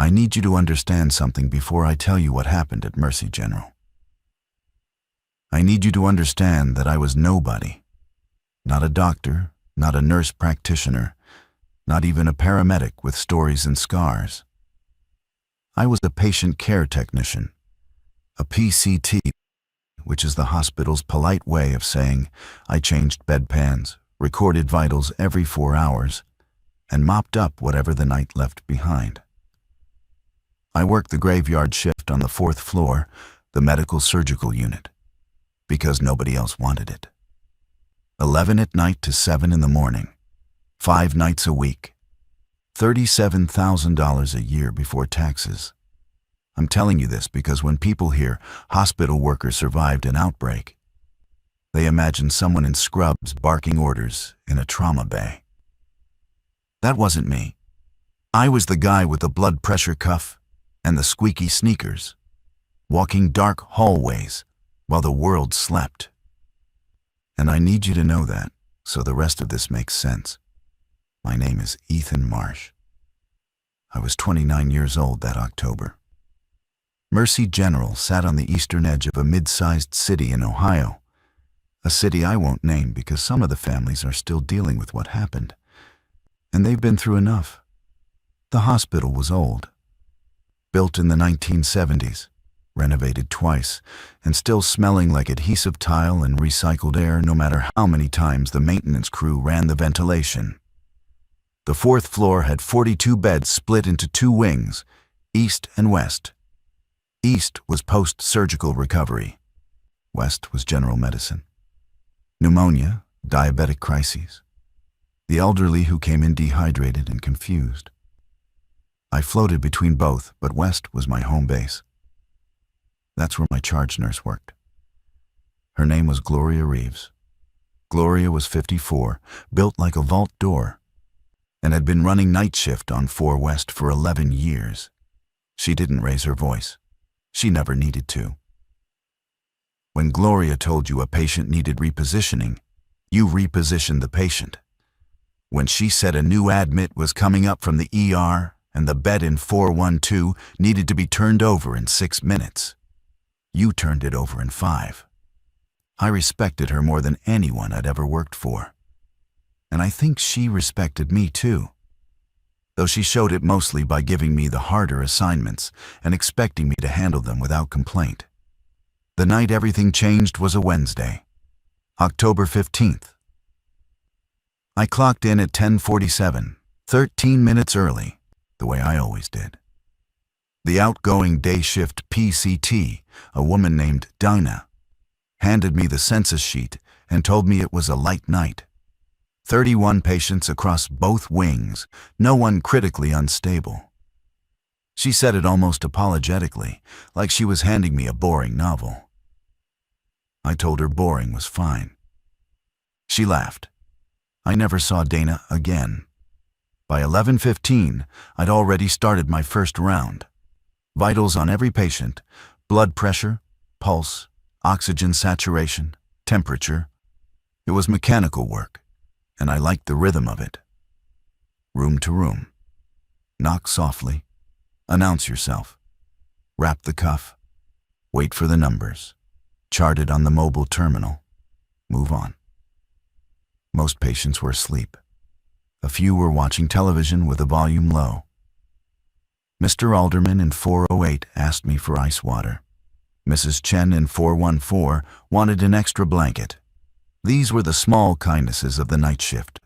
I need you to understand something before I tell you what happened at Mercy General. I need you to understand that I was nobody. Not a doctor, not a nurse practitioner, not even a paramedic with stories and scars. I was a patient care technician, a PCT, which is the hospital's polite way of saying I changed bedpans, recorded vitals every 4 hours, and mopped up whatever the night left behind. I worked the graveyard shift on the 4th floor, the medical surgical unit, because nobody else wanted it. 11 at night to 7 in the morning, 5 nights a week, $37,000 a year before taxes. I'm telling you this because when people hear hospital workers survived an outbreak, they imagine someone in scrubs barking orders in a trauma bay. That wasn't me. I was the guy with the blood pressure cuff and the squeaky sneakers, walking dark hallways while the world slept. And I need you to know that, so the rest of this makes sense. My name is Ethan Marsh. I was 29 years old that October. Mercy General sat on the eastern edge of a mid-sized city in Ohio, a city I won't name because some of the families are still dealing with what happened, and they've been through enough. The hospital was old, built in the 1970s, renovated twice, and still smelling like adhesive tile and recycled air no matter how many times the maintenance crew ran the ventilation. The 4th floor had 42 beds split into 2 wings, east and west. East was post-surgical recovery. West was general medicine. Pneumonia, diabetic crises. The elderly who came in dehydrated and confused. I floated between both, but West was my home base. That's where my charge nurse worked. Her name was Gloria Reeves. Gloria was 54, built like a vault door, and had been running night shift on 4 West for 11 years. She didn't raise her voice. She never needed to. When Gloria told you a patient needed repositioning, you repositioned the patient. When she said a new admit was coming up from the ER and the bed in 412 needed to be turned over in 6 minutes, you turned it over in 5. I respected her more than anyone I'd ever worked for. And I think she respected me too, though she showed it mostly by giving me the harder assignments and expecting me to handle them without complaint. The night everything changed was a Wednesday, October 15th. I clocked in at 10:47, 13 minutes early, the way I always did. The outgoing day shift PCT, a woman named Dinah, handed me the census sheet and told me it was a light night. 31 patients across both wings, no one critically unstable. She said it almost apologetically, like she was handing me a boring novel. I told her boring was fine. She laughed. I never saw Dana again. By 11:15, I'd already started my first round. Vitals on every patient, blood pressure, pulse, oxygen saturation, temperature. It was mechanical work, and I liked the rhythm of it. Room to room. Knock softly. Announce yourself. Wrap the cuff. Wait for the numbers. Chart it on the mobile terminal. Move on. Most patients were asleep. A few were watching television with the volume low. Mr. Alderman in 408 asked me for ice water. Mrs. Chen in 414 wanted an extra blanket. These were the small kindnesses of the night shift.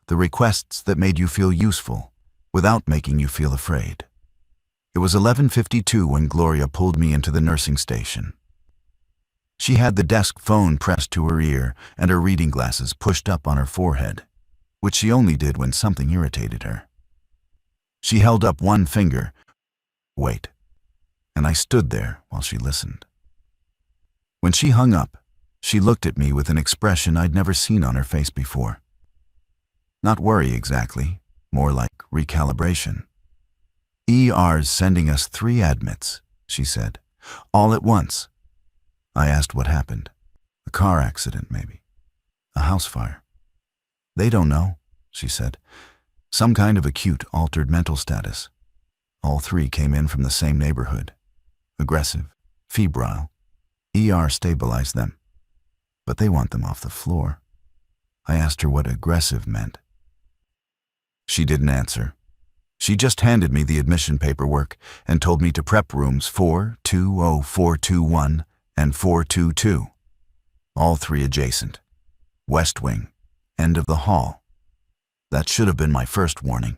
The requests that made you feel useful without making you feel afraid. It was 11:52 when Gloria pulled me into the nursing station. She had the desk phone pressed to her ear and her reading glasses pushed up on her forehead, which she only did when something irritated her. She held up one finger. Wait. And I stood there while she listened. When she hung up, she looked at me with an expression I'd never seen on her face before. Not worry exactly, more like recalibration. ER's sending us 3 admits, she said, all at once. I asked what happened. A car accident, maybe. A house fire. They don't know, she said. Some kind of acute altered mental status. All three came in from the same neighborhood. Aggressive, febrile. ER stabilized them, but they want them off the floor. I asked her what aggressive meant. She didn't answer. She just handed me the admission paperwork and told me to prep rooms 420421 and 422. All three adjacent. West wing, end of the hall. That should have been my first warning.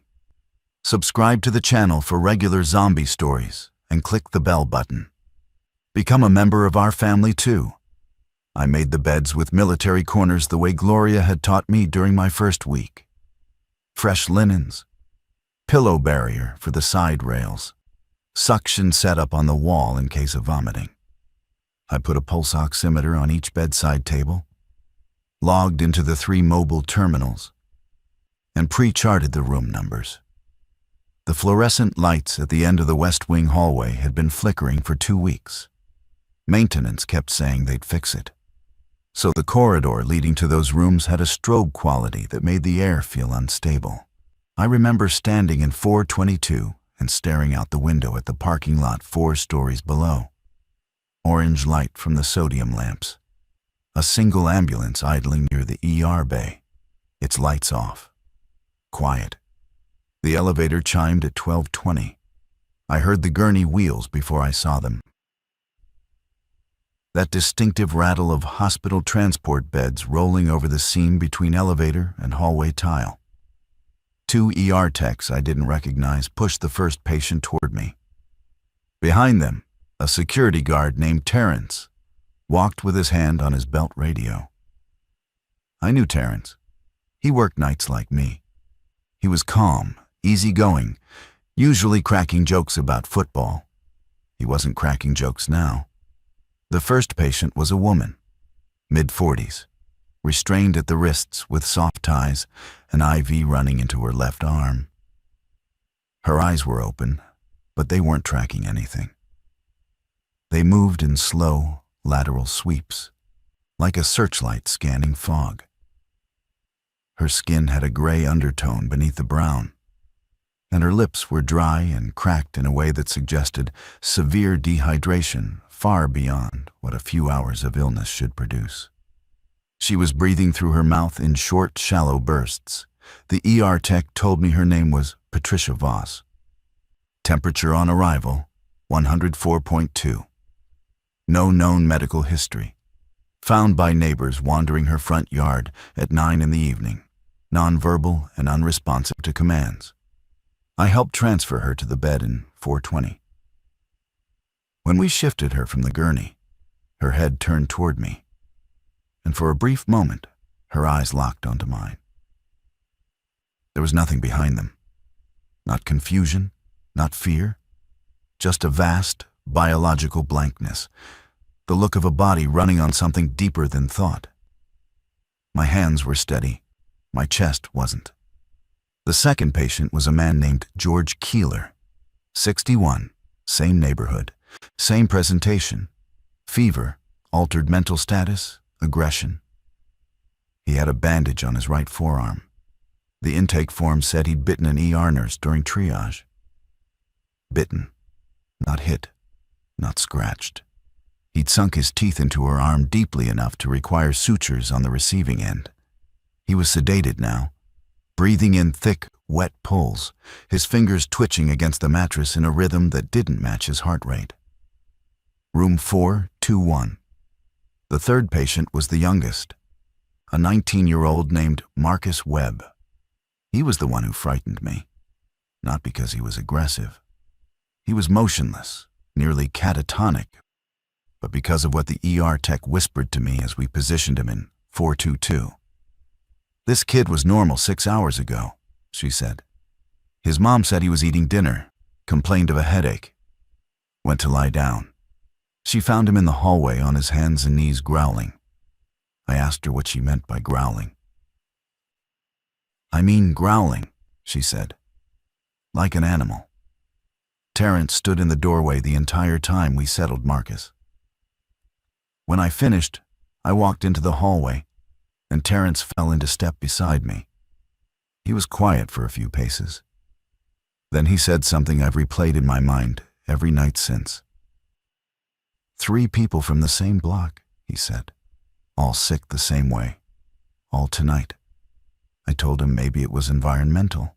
Subscribe to the channel for regular zombie stories and click the bell button. Become a member of our family too. I made the beds with military corners the way Gloria had taught me during my first week. Fresh linens, pillow barrier for the side rails, suction set up on the wall in case of vomiting. I put a pulse oximeter on each bedside table, logged into the 3 mobile terminals, and pre-charted the room numbers. The fluorescent lights at the end of the West Wing hallway had been flickering for 2 weeks. Maintenance kept saying they'd fix it. So the corridor leading to those rooms had a strobe quality that made the air feel unstable. I remember standing in 422 and staring out the window at the parking lot 4 stories below. Orange light from the sodium lamps. A single ambulance idling near the ER bay. Its lights off. Quiet. The elevator chimed at 12:20. I heard the gurney wheels before I saw them. That distinctive rattle of hospital transport beds rolling over the seam between elevator and hallway tile. 2 ER techs I didn't recognize pushed the first patient toward me. Behind them, a security guard named Terrence walked with his hand on his belt radio. I knew Terrence. He worked nights like me. He was calm, easygoing, usually cracking jokes about football. He wasn't cracking jokes now. The first patient was a woman, mid-40s, restrained at the wrists with soft ties, an IV running into her left arm. Her eyes were open, but they weren't tracking anything. They moved in slow, lateral sweeps, like a searchlight scanning fog. Her skin had a gray undertone beneath the brown, and her lips were dry and cracked in a way that suggested severe dehydration far beyond what a few hours of illness should produce. She was breathing through her mouth in short, shallow bursts. The ER tech told me her name was Patricia Voss. Temperature on arrival, 104.2. No known medical history. Found by neighbors wandering her front yard at 9 in the evening, nonverbal and unresponsive to commands. I helped transfer her to the bed in 420. When we shifted her from the gurney, her head turned toward me, and for a brief moment, her eyes locked onto mine. There was nothing behind them. Not confusion, not fear, just a vast, biological blankness, the look of a body running on something deeper than thought. My hands were steady. My chest wasn't. The second patient was a man named George Keeler, 61, same neighborhood, same presentation, fever, altered mental status, aggression. He had a bandage on his right forearm. The intake form said he'd bitten an ER nurse during triage. Bitten, not hit, not scratched. He'd sunk his teeth into her arm deeply enough to require sutures on the receiving end. He was sedated now, breathing in thick, wet pulls, his fingers twitching against the mattress in a rhythm that didn't match his heart rate. Room 421. The third patient was the youngest, a 19-year-old named Marcus Webb. He was the one who frightened me, not because he was aggressive. He was motionless, nearly catatonic, but because of what the ER tech whispered to me as we positioned him in 422. "This kid was normal 6 hours ago," she said. "His mom said he was eating dinner, complained of a headache. Went to lie down. She found him in the hallway on his hands and knees growling." I asked her what she meant by growling. "I mean growling," she said. "Like an animal." Terrence stood in the doorway the entire time we settled Marcus. When I finished, I walked into the hallway, and Terrence fell into step beside me. He was quiet for a few paces. Then he said something I've replayed in my mind every night since. 3 people from the same block, he said. All sick the same way. All tonight. I told him maybe it was environmental.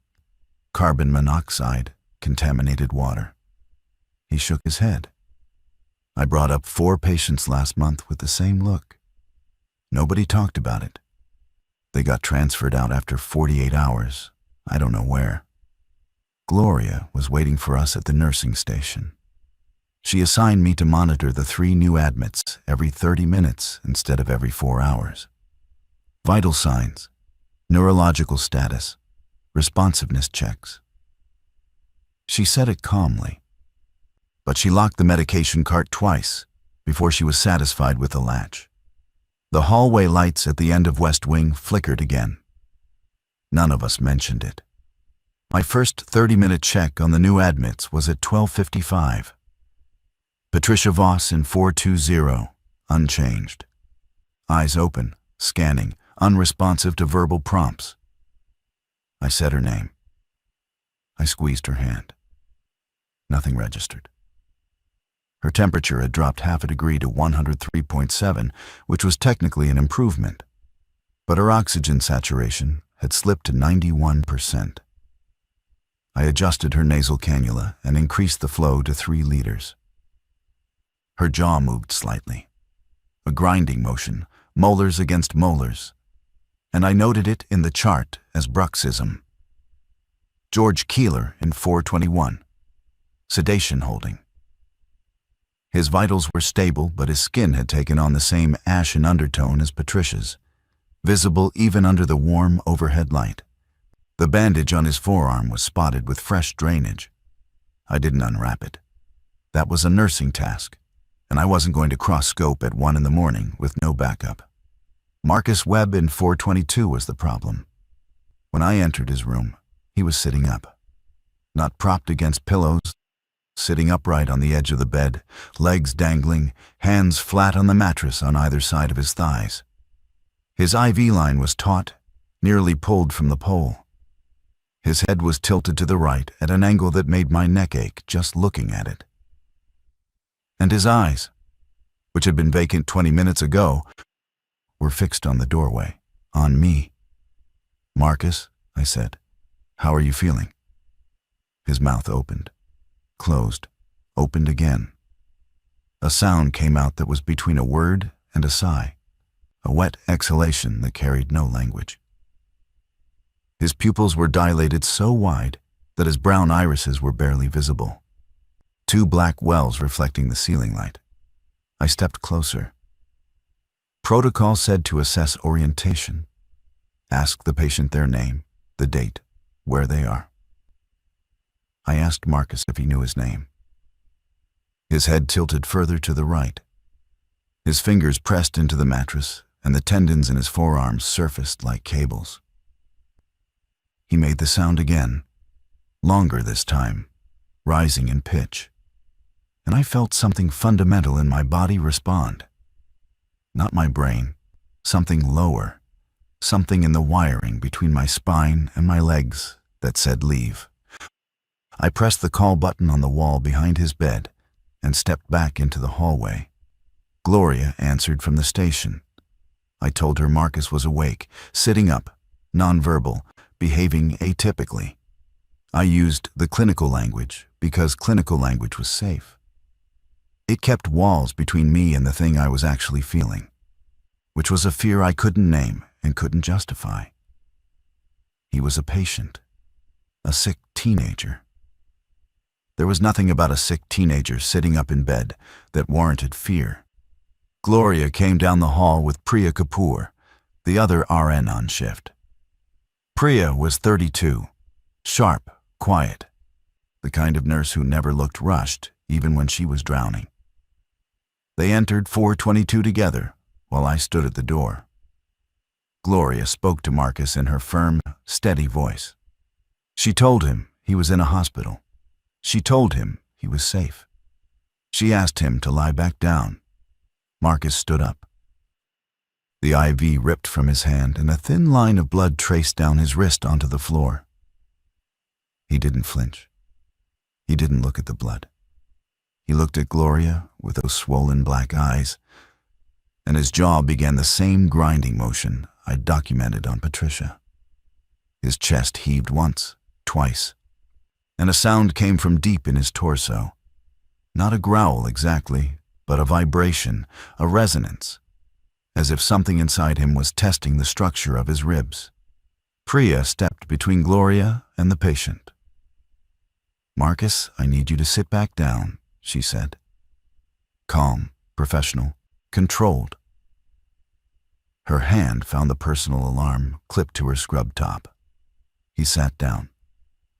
Carbon monoxide, contaminated water. He shook his head. I brought up 4 patients last month with the same look. Nobody talked about it. They got transferred out after 48 hours. I don't know where. Gloria was waiting for us at the nursing station. She assigned me to monitor the 3 new admits every 30 minutes instead of every 4 hours. Vital signs, neurological status, responsiveness checks. She said it calmly, but she locked the medication cart twice before she was satisfied with the latch. The hallway lights at the end of West Wing flickered again. None of us mentioned it. My first 30-minute check on the new admits was at 12:55. Patricia Voss in 420, unchanged. Eyes open, scanning, unresponsive to verbal prompts. I said her name. I squeezed her hand. Nothing registered. Her temperature had dropped half a degree to 103.7, which was technically an improvement, but her oxygen saturation had slipped to 91%. I adjusted her nasal cannula and increased the flow to 3 liters. Her jaw moved slightly, a grinding motion, molars against molars, and I noted it in the chart as bruxism. George Keeler in 421, sedation holding. His vitals were stable, but his skin had taken on the same ashen undertone as Patricia's, visible even under the warm overhead light. The bandage on his forearm was spotted with fresh drainage. I didn't unwrap it. That was a nursing task, and I wasn't going to cross scope at 1 in the morning with no backup. Marcus Webb in 422 was the problem. When I entered his room, he was sitting up, not propped against pillows, sitting upright on the edge of the bed, legs dangling, hands flat on the mattress on either side of his thighs. His IV line was taut, nearly pulled from the pole. His head was tilted to the right at an angle that made my neck ache just looking at it. And his eyes, which had been vacant 20 minutes ago, were fixed on the doorway, on me. "Marcus," I said, "how are you feeling?" His mouth opened, closed, opened again. A sound came out that was between a word and a sigh, a wet exhalation that carried no language. His pupils were dilated so wide that his brown irises were barely visible. 2 black wells reflecting the ceiling light. I stepped closer. Protocol said to assess orientation. Ask the patient their name, the date, where they are. I asked Marcus if he knew his name. His head tilted further to the right. His fingers pressed into the mattress, and the tendons in his forearms surfaced like cables. He made the sound again, longer this time, rising in pitch, and I felt something fundamental in my body respond. Not my brain, something lower, something in the wiring between my spine and my legs that said leave. I pressed the call button on the wall behind his bed and stepped back into the hallway. Gloria answered from the station. I told her Marcus was awake, sitting up, nonverbal, behaving atypically. I used the clinical language because clinical language was safe. It kept walls between me and the thing I was actually feeling, which was a fear I couldn't name and couldn't justify. He was a patient, a sick teenager. There was nothing about a sick teenager sitting up in bed that warranted fear. Gloria came down the hall with Priya Kapoor, the other RN on shift. Priya was 32, sharp, quiet, the kind of nurse who never looked rushed even when she was drowning. They entered 422 together while I stood at the door. Gloria spoke to Marcus in her firm, steady voice. She told him he was in a hospital. She told him he was safe. She asked him to lie back down. Marcus stood up. The IV ripped from his hand and a thin line of blood traced down his wrist onto the floor. He didn't flinch. He didn't look at the blood. He looked at Gloria with those swollen black eyes, and his jaw began the same grinding motion I'd documented on Patricia. His chest heaved once, twice, and a sound came from deep in his torso. Not a growl exactly, but a vibration, a resonance, as if something inside him was testing the structure of his ribs. Priya stepped between Gloria and the patient. "Marcus, I need you to sit back down," she said. Calm, professional, controlled. Her hand found the personal alarm clipped to her scrub top. He sat down,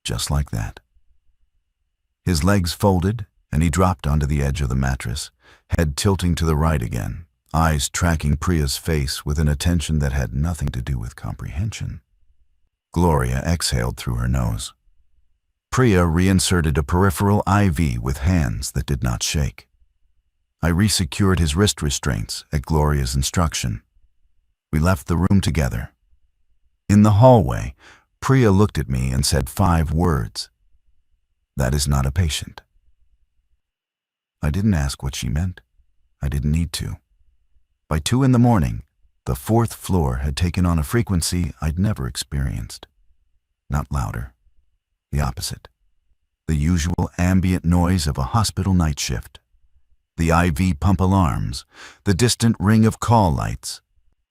just like that. His legs folded, and he dropped onto the edge of the mattress, head tilting to the right again, eyes tracking Priya's face with an attention that had nothing to do with comprehension. Gloria exhaled through her nose. Priya reinserted a peripheral IV with hands that did not shake. I resecured his wrist restraints at Gloria's instruction. We left the room together. In the hallway, Priya looked at me and said 5 words. "That is not a patient." I didn't ask what she meant. I didn't need to. By 2 in the morning, the 4th floor had taken on a frequency I'd never experienced. Not louder. The opposite. The usual ambient noise of a hospital night shift. The IV pump alarms, the distant ring of call lights,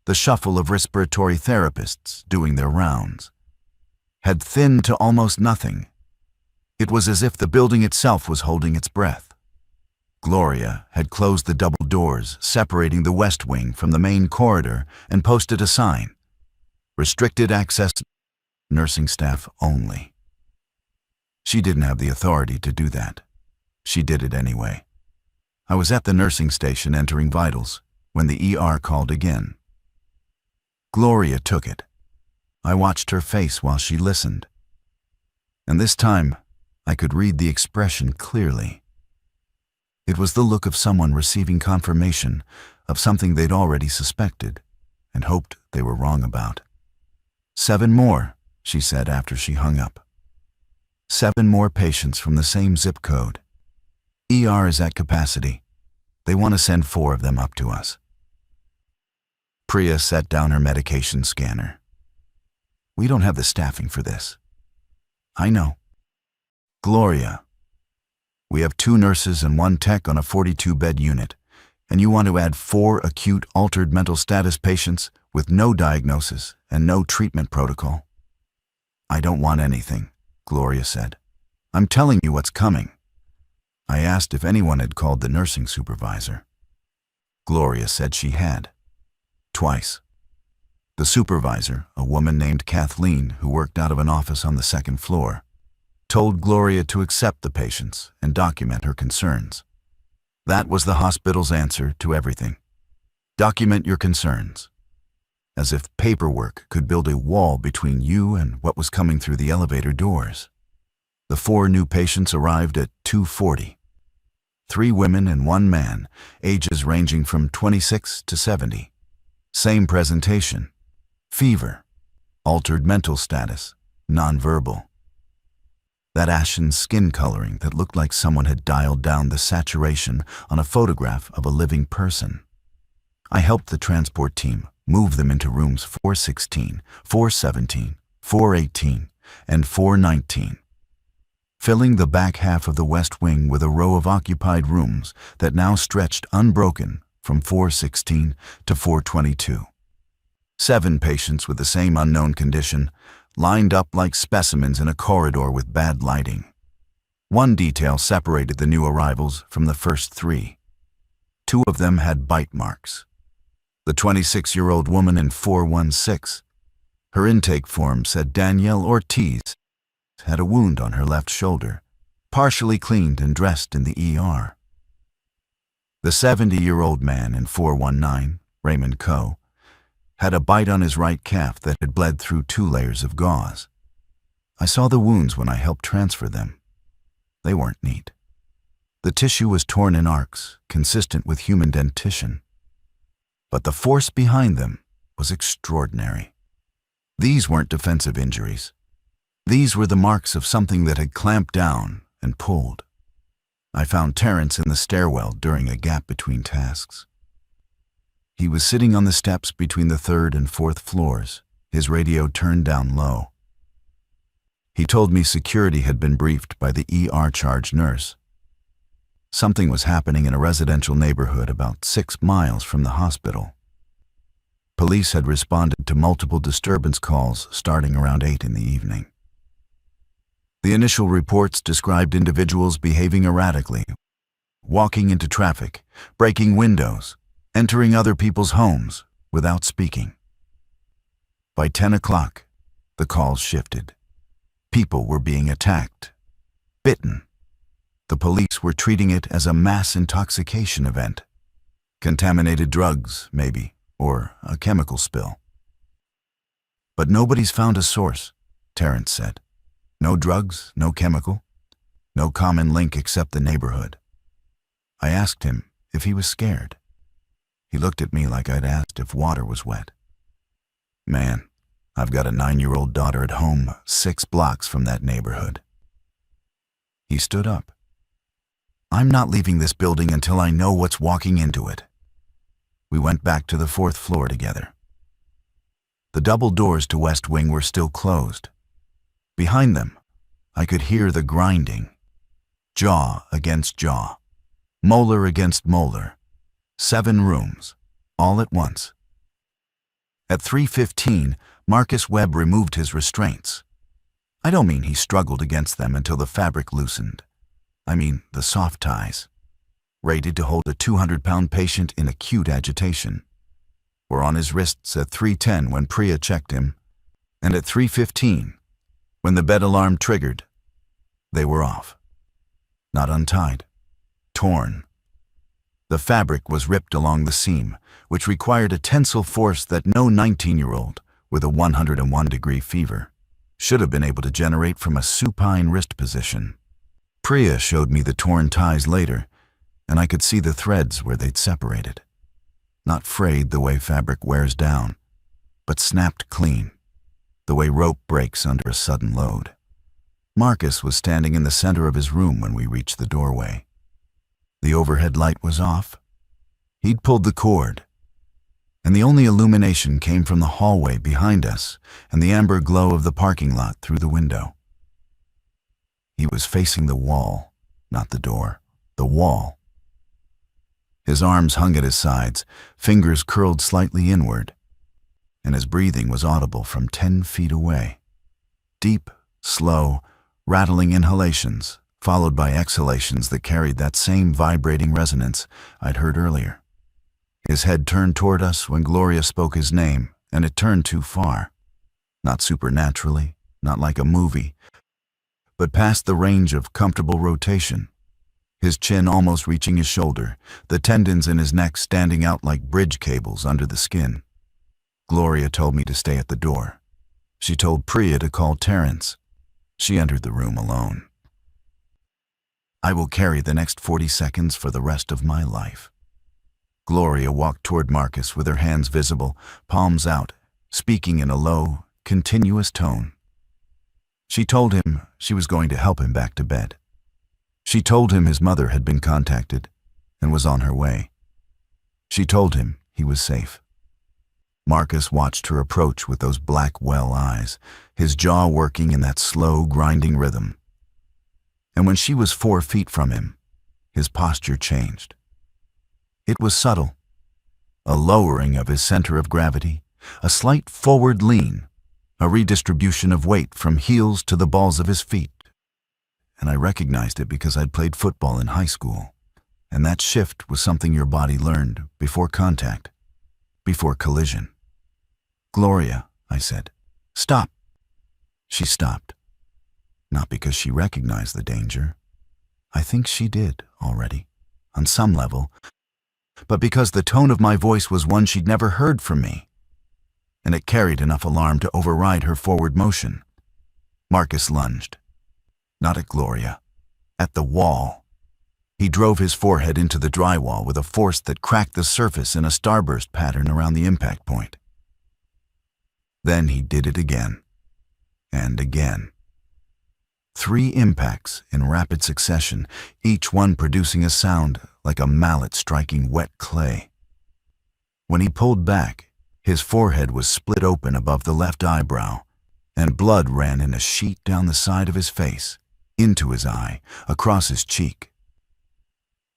the shuffle of respiratory therapists doing their rounds, had thinned to almost nothing. It was as if the building itself was holding its breath. Gloria had closed the double doors separating the west wing from the main corridor and posted a sign, "Restricted access, nursing staff only." She didn't have the authority to do that. She did it anyway. I was at the nursing station entering vitals when the ER called again. Gloria took it. I watched her face while she listened. And this time, I could read the expression clearly. It was the look of someone receiving confirmation of something they'd already suspected and hoped they were wrong about. 7 more, she said after she hung up. 7 more patients from the same zip code. ER is at capacity. They want to send 4 of them up to us. Priya set down her medication scanner. "We don't have the staffing for this." "I know." "Gloria, we have 2 nurses and 1 tech on a 42-bed unit, and you want to add 4 acute altered mental status patients with no diagnosis and no treatment protocol." "I don't want anything," Gloria said. "I'm telling you what's coming." I asked if anyone had called the nursing supervisor. Gloria said she had. Twice. The supervisor, a woman named Kathleen who worked out of an office on the 2nd floor, told Gloria to accept the patients and document her concerns. That was the hospital's answer to everything. Document your concerns. As if paperwork could build a wall between you and what was coming through the elevator doors. The 4 new patients arrived at 2:40. 3 women and 1 man, ages ranging from 26 to 70. Same presentation. Fever. Altered mental status. Nonverbal. That ashen skin coloring that looked like someone had dialed down the saturation on a photograph of a living person. I helped the transport team move them into rooms 416, 417, 418, and 419, filling the back half of the west wing with a row of occupied rooms that now stretched unbroken from 416 to 422. 7 patients with the same unknown condition lined up like specimens in a corridor with bad lighting. 1 detail separated the new arrivals from the first 3. 2 of them had bite marks. The 26-year-old woman in 416. Her intake form said Danielle Ortiz had a wound on her left shoulder, partially cleaned and dressed in the ER. The 70-year-old man in 419, Raymond Coe, had a bite on his right calf that had bled through 2 layers of gauze. I saw the wounds when I helped transfer them. They weren't neat. The tissue was torn in arcs, consistent with human dentition. But the force behind them was extraordinary. These weren't defensive injuries. These were the marks of something that had clamped down, and pulled. I found Terrence in the stairwell during a gap between tasks. He was sitting on the steps between the third and fourth floors, his radio turned down low. He told me security had been briefed by the ER charge nurse. Something was happening in a residential neighborhood about 6 miles from the hospital. Police had responded to multiple disturbance calls starting around 8 in the evening. The initial reports described individuals behaving erratically, walking into traffic, breaking windows, entering other people's homes without speaking. By 10 o'clock, the calls shifted. People were being attacked, bitten. The police were treating it as a mass intoxication event. Contaminated drugs, maybe, or a chemical spill. But nobody's found a source, Terrence said. No drugs, no chemical, no common link except the neighborhood. I asked him if he was scared. He looked at me like I'd asked if water was wet. Man, I've got a 9-year-old daughter at home 6 blocks from that neighborhood. He stood up. I'm not leaving this building until I know what's walking into it. We went back to the 4th floor together. The double doors to West Wing were still closed. Behind them, I could hear the grinding. Jaw against jaw, molar against molar. 7 rooms, all at once. At 3:15, Marcus Webb removed his restraints. I don't mean he struggled against them until the fabric loosened. I mean the soft ties, rated to hold a 200-pound patient in acute agitation, were on his wrists at 3:10 when Priya checked him, and at 3:15, when the bed alarm triggered, they were off. Not untied, torn. The fabric was ripped along the seam, which required a tensile force that no 19-year-old with a 101-degree fever should have been able to generate from a supine wrist position. Priya showed me the torn ties later, and I could see the threads where they'd separated. Not frayed the way fabric wears down, but snapped clean, the way rope breaks under a sudden load. Marcus was standing in the center of his room when we reached the doorway. The overhead light was off. He'd pulled the cord, and the only illumination came from the hallway behind us and the amber glow of the parking lot through the window. He was facing the wall, not the door, the wall. His arms hung at his sides, fingers curled slightly inward, and his breathing was audible from 10 feet away. Deep, slow, rattling inhalations, followed by exhalations that carried that same vibrating resonance I'd heard earlier. His head turned toward us when Gloria spoke his name, and it turned too far. Not supernaturally, not like a movie, but past the range of comfortable rotation. His chin almost reaching his shoulder, the tendons in his neck standing out like bridge cables under the skin. Gloria told me to stay at the door. She told Priya to call Terrence. She entered the room alone. I will carry the next 40 seconds for the rest of my life. Gloria walked toward Marcus with her hands visible, palms out, speaking in a low, continuous tone. She told him she was going to help him back to bed. She told him his mother had been contacted and was on her way. She told him he was safe. Marcus watched her approach with those black well eyes, his jaw working in that slow, grinding rhythm. And when she was 4 feet from him, his posture changed. It was subtle, a lowering of his center of gravity, a slight forward lean, a redistribution of weight from heels to the balls of his feet. And I recognized it because I'd played football in high school, and that shift was something your body learned before contact, before collision. Gloria, I said, stop. She stopped. Not because she recognized the danger. I think she did already, on some level, but because the tone of my voice was one she'd never heard from me, and it carried enough alarm to override her forward motion. Marcus lunged. Not at Gloria, at the wall. He drove his forehead into the drywall with a force that cracked the surface in a starburst pattern around the impact point. Then he did it again, and again. 3 impacts in rapid succession, each one producing a sound like a mallet striking wet clay. When he pulled back, his forehead was split open above the left eyebrow, and blood ran in a sheet down the side of his face, into his eye, across his cheek.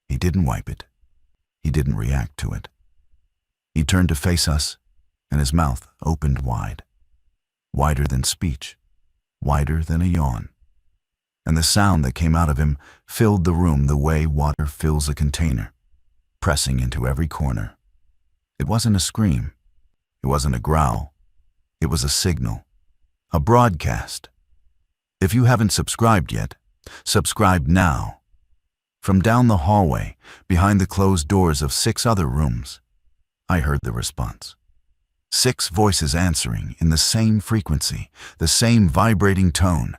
He didn't wipe it. He didn't react to it. He turned to face us, and his mouth opened wide. Wider than speech, wider than a yawn. And the sound that came out of him filled the room the way water fills a container, pressing into every corner. It wasn't a scream. It wasn't a growl. It was a signal, a broadcast. If you haven't subscribed yet, subscribe now. From down the hallway, behind the closed doors of 6 other rooms, I heard the response. 6 voices answering in the same frequency, the same vibrating tone,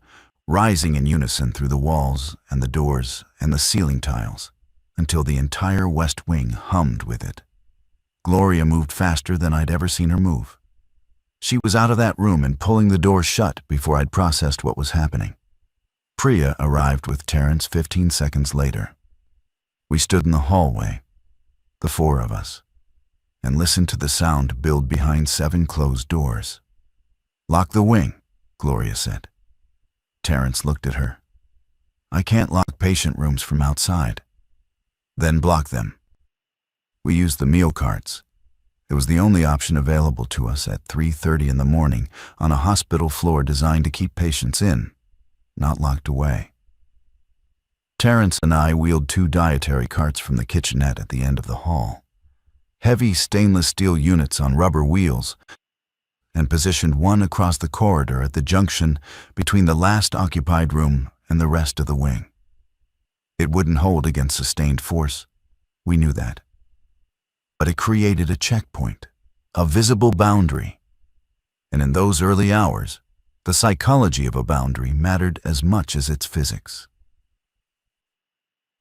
rising in unison through the walls and the doors and the ceiling tiles, until the entire West Wing hummed with it. Gloria moved faster than I'd ever seen her move. She was out of that room and pulling the door shut before I'd processed what was happening. Priya arrived with Terrence 15 seconds later. We stood in the hallway, the 4 of us, and listened to the sound build behind 7 closed doors. "Lock the wing," Gloria said. Terrence looked at her. "I can't lock patient rooms from outside." "Then block them." We used the meal carts. It was the only option available to us at 3:30 in the morning on a hospital floor designed to keep patients in, not locked away. Terrence and I wheeled 2 dietary carts from the kitchenette at the end of the hall, heavy stainless steel units on rubber wheels, and positioned one across the corridor at the junction between the last occupied room and the rest of the wing. It wouldn't hold against sustained force. We knew that. But it created a checkpoint, a visible boundary. And in those early hours, the psychology of a boundary mattered as much as its physics.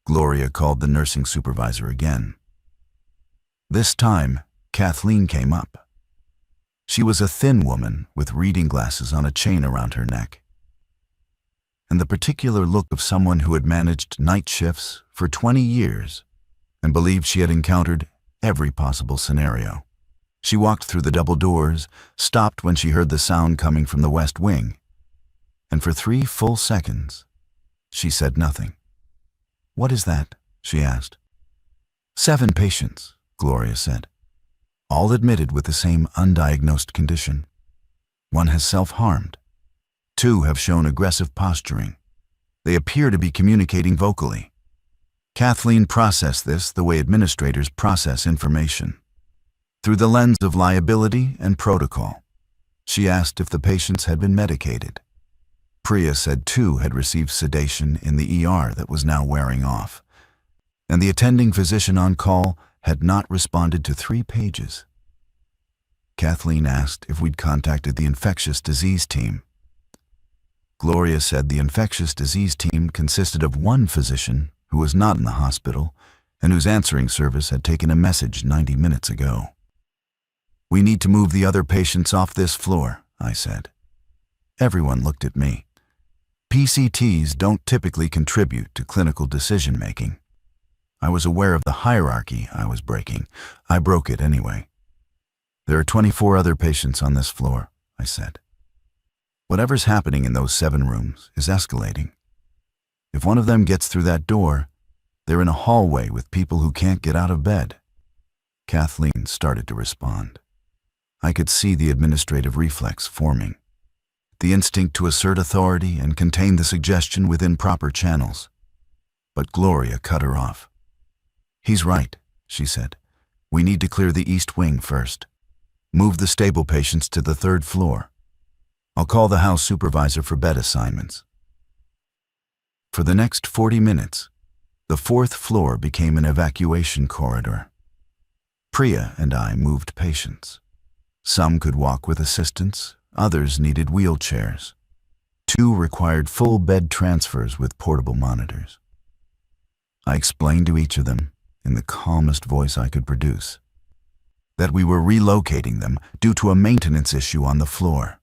Gloria called the nursing supervisor again. This time, Kathleen came up. She was a thin woman with reading glasses on a chain around her neck, and the particular look of someone who had managed night shifts for 20 years and believed she had encountered every possible scenario. She walked through the double doors, stopped when she heard the sound coming from the West Wing, and for 3 full seconds, she said nothing. "What is that?" she asked. 7 patients, Gloria said, all admitted with the same undiagnosed condition. 1 has self-harmed. 2 have shown aggressive posturing. They appear to be communicating vocally. Kathleen processed this the way administrators process information, through the lens of liability and protocol. She asked if the patients had been medicated. Priya said 2 had received sedation in the ER that was now wearing off, and the attending physician on call had not responded to 3 pages. Kathleen asked if we'd contacted the infectious disease team. Gloria said the infectious disease team consisted of 1 physician who was not in the hospital and whose answering service had taken a message 90 minutes ago. "We need to move the other patients off this floor," I said. Everyone looked at me. PCTs don't typically contribute to clinical decision-making. I was aware of the hierarchy I was breaking. I broke it anyway. "There are 24 other patients on this floor," I said. "Whatever's happening in those 7 rooms is escalating. If one of them gets through that door, they're in a hallway with people who can't get out of bed." Kathleen started to respond. I could see the administrative reflex forming, the instinct to assert authority and contain the suggestion within proper channels. But Gloria cut her off. "He's right," she said. "We need to clear the East Wing first. Move the stable patients to the 3rd floor. I'll call the house supervisor for bed assignments." For the next 40 minutes, the 4th floor became an evacuation corridor. Priya and I moved patients. Some could walk with assistance, others needed wheelchairs. 2 required full bed transfers with portable monitors. I explained to each of them, in the calmest voice I could produce, that we were relocating them due to a maintenance issue on the floor.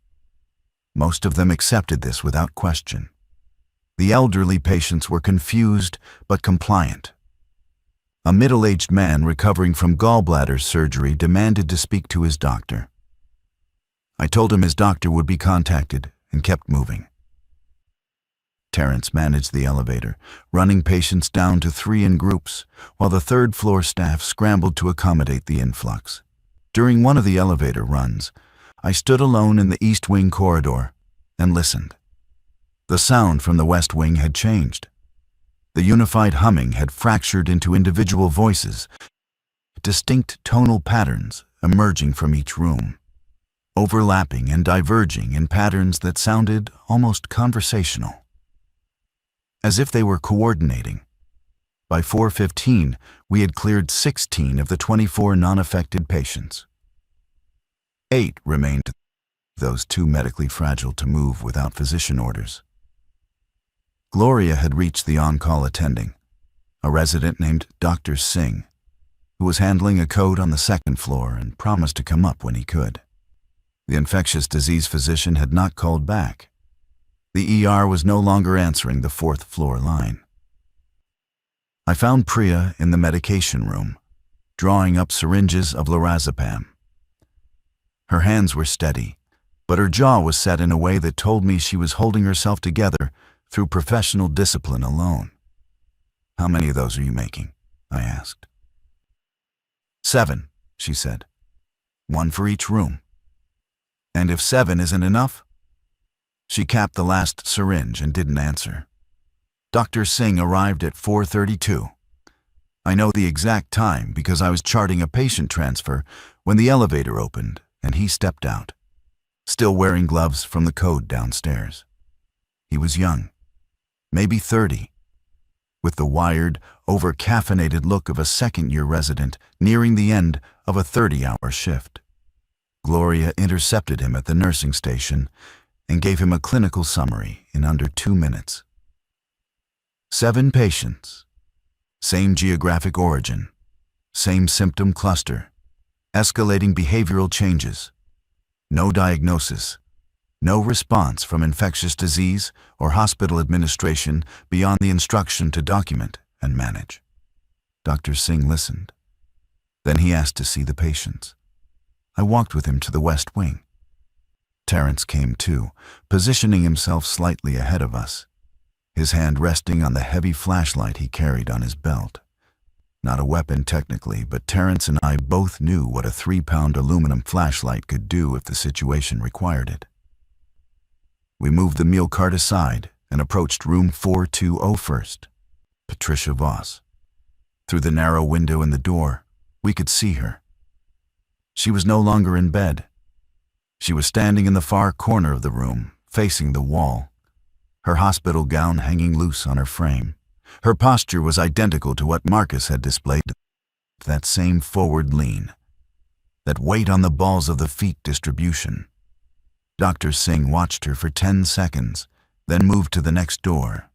Most of them accepted this without question. The elderly patients were confused but compliant. A middle-aged man recovering from gallbladder surgery demanded to speak to his doctor. I told him his doctor would be contacted and kept moving. Terrence managed the elevator, running patients down to 3 in groups, while the third-floor staff scrambled to accommodate the influx. During one of the elevator runs, I stood alone in the East Wing corridor and listened. The sound from the West Wing had changed. The unified humming had fractured into individual voices, distinct tonal patterns emerging from each room, overlapping and diverging in patterns that sounded almost conversational, as if they were coordinating. By 4:15, we had cleared 16 of the 24 non-affected patients. 8 remained, those too medically fragile to move without physician orders. Gloria had reached the on-call attending, a resident named Dr. Singh, who was handling a code on the 2nd floor and promised to come up when he could. The infectious disease physician had not called back. The ER was no longer answering the 4th floor line. I found Priya in the medication room, drawing up syringes of lorazepam. Her hands were steady, but her jaw was set in a way that told me she was holding herself together through professional discipline alone. "How many of those are you making?" I asked. 7, she said. 1 for each room. "And if 7 isn't enough?" She capped the last syringe and didn't answer. Dr. Singh arrived at 4:32. I know the exact time because I was charting a patient transfer when the elevator opened and he stepped out, still wearing gloves from the code downstairs. He was young, maybe 30, with the wired, over-caffeinated look of a second-year resident nearing the end of a 30-hour shift. Gloria intercepted him at the nursing station and gave him a clinical summary in under 2 minutes. 7 patients, same geographic origin, same symptom cluster, escalating behavioral changes, no diagnosis, no response from infectious disease or hospital administration beyond the instruction to document and manage. Dr. Singh listened. Then he asked to see the patients. I walked with him to the West Wing. Terrence came too, positioning himself slightly ahead of us, his hand resting on the heavy flashlight he carried on his belt. Not a weapon technically, but Terrence and I both knew what a 3-pound aluminum flashlight could do if the situation required it. We moved the meal cart aside and approached room 420 first. Patricia Voss. Through the narrow window in the door, we could see her. She was no longer in bed. She was standing in the far corner of the room, facing the wall, her hospital gown hanging loose on her frame. Her posture was identical to what Marcus had displayed, that same forward lean, that weight on the balls of the feet distribution. Dr. Singh watched her for 10 seconds, then moved to the next door.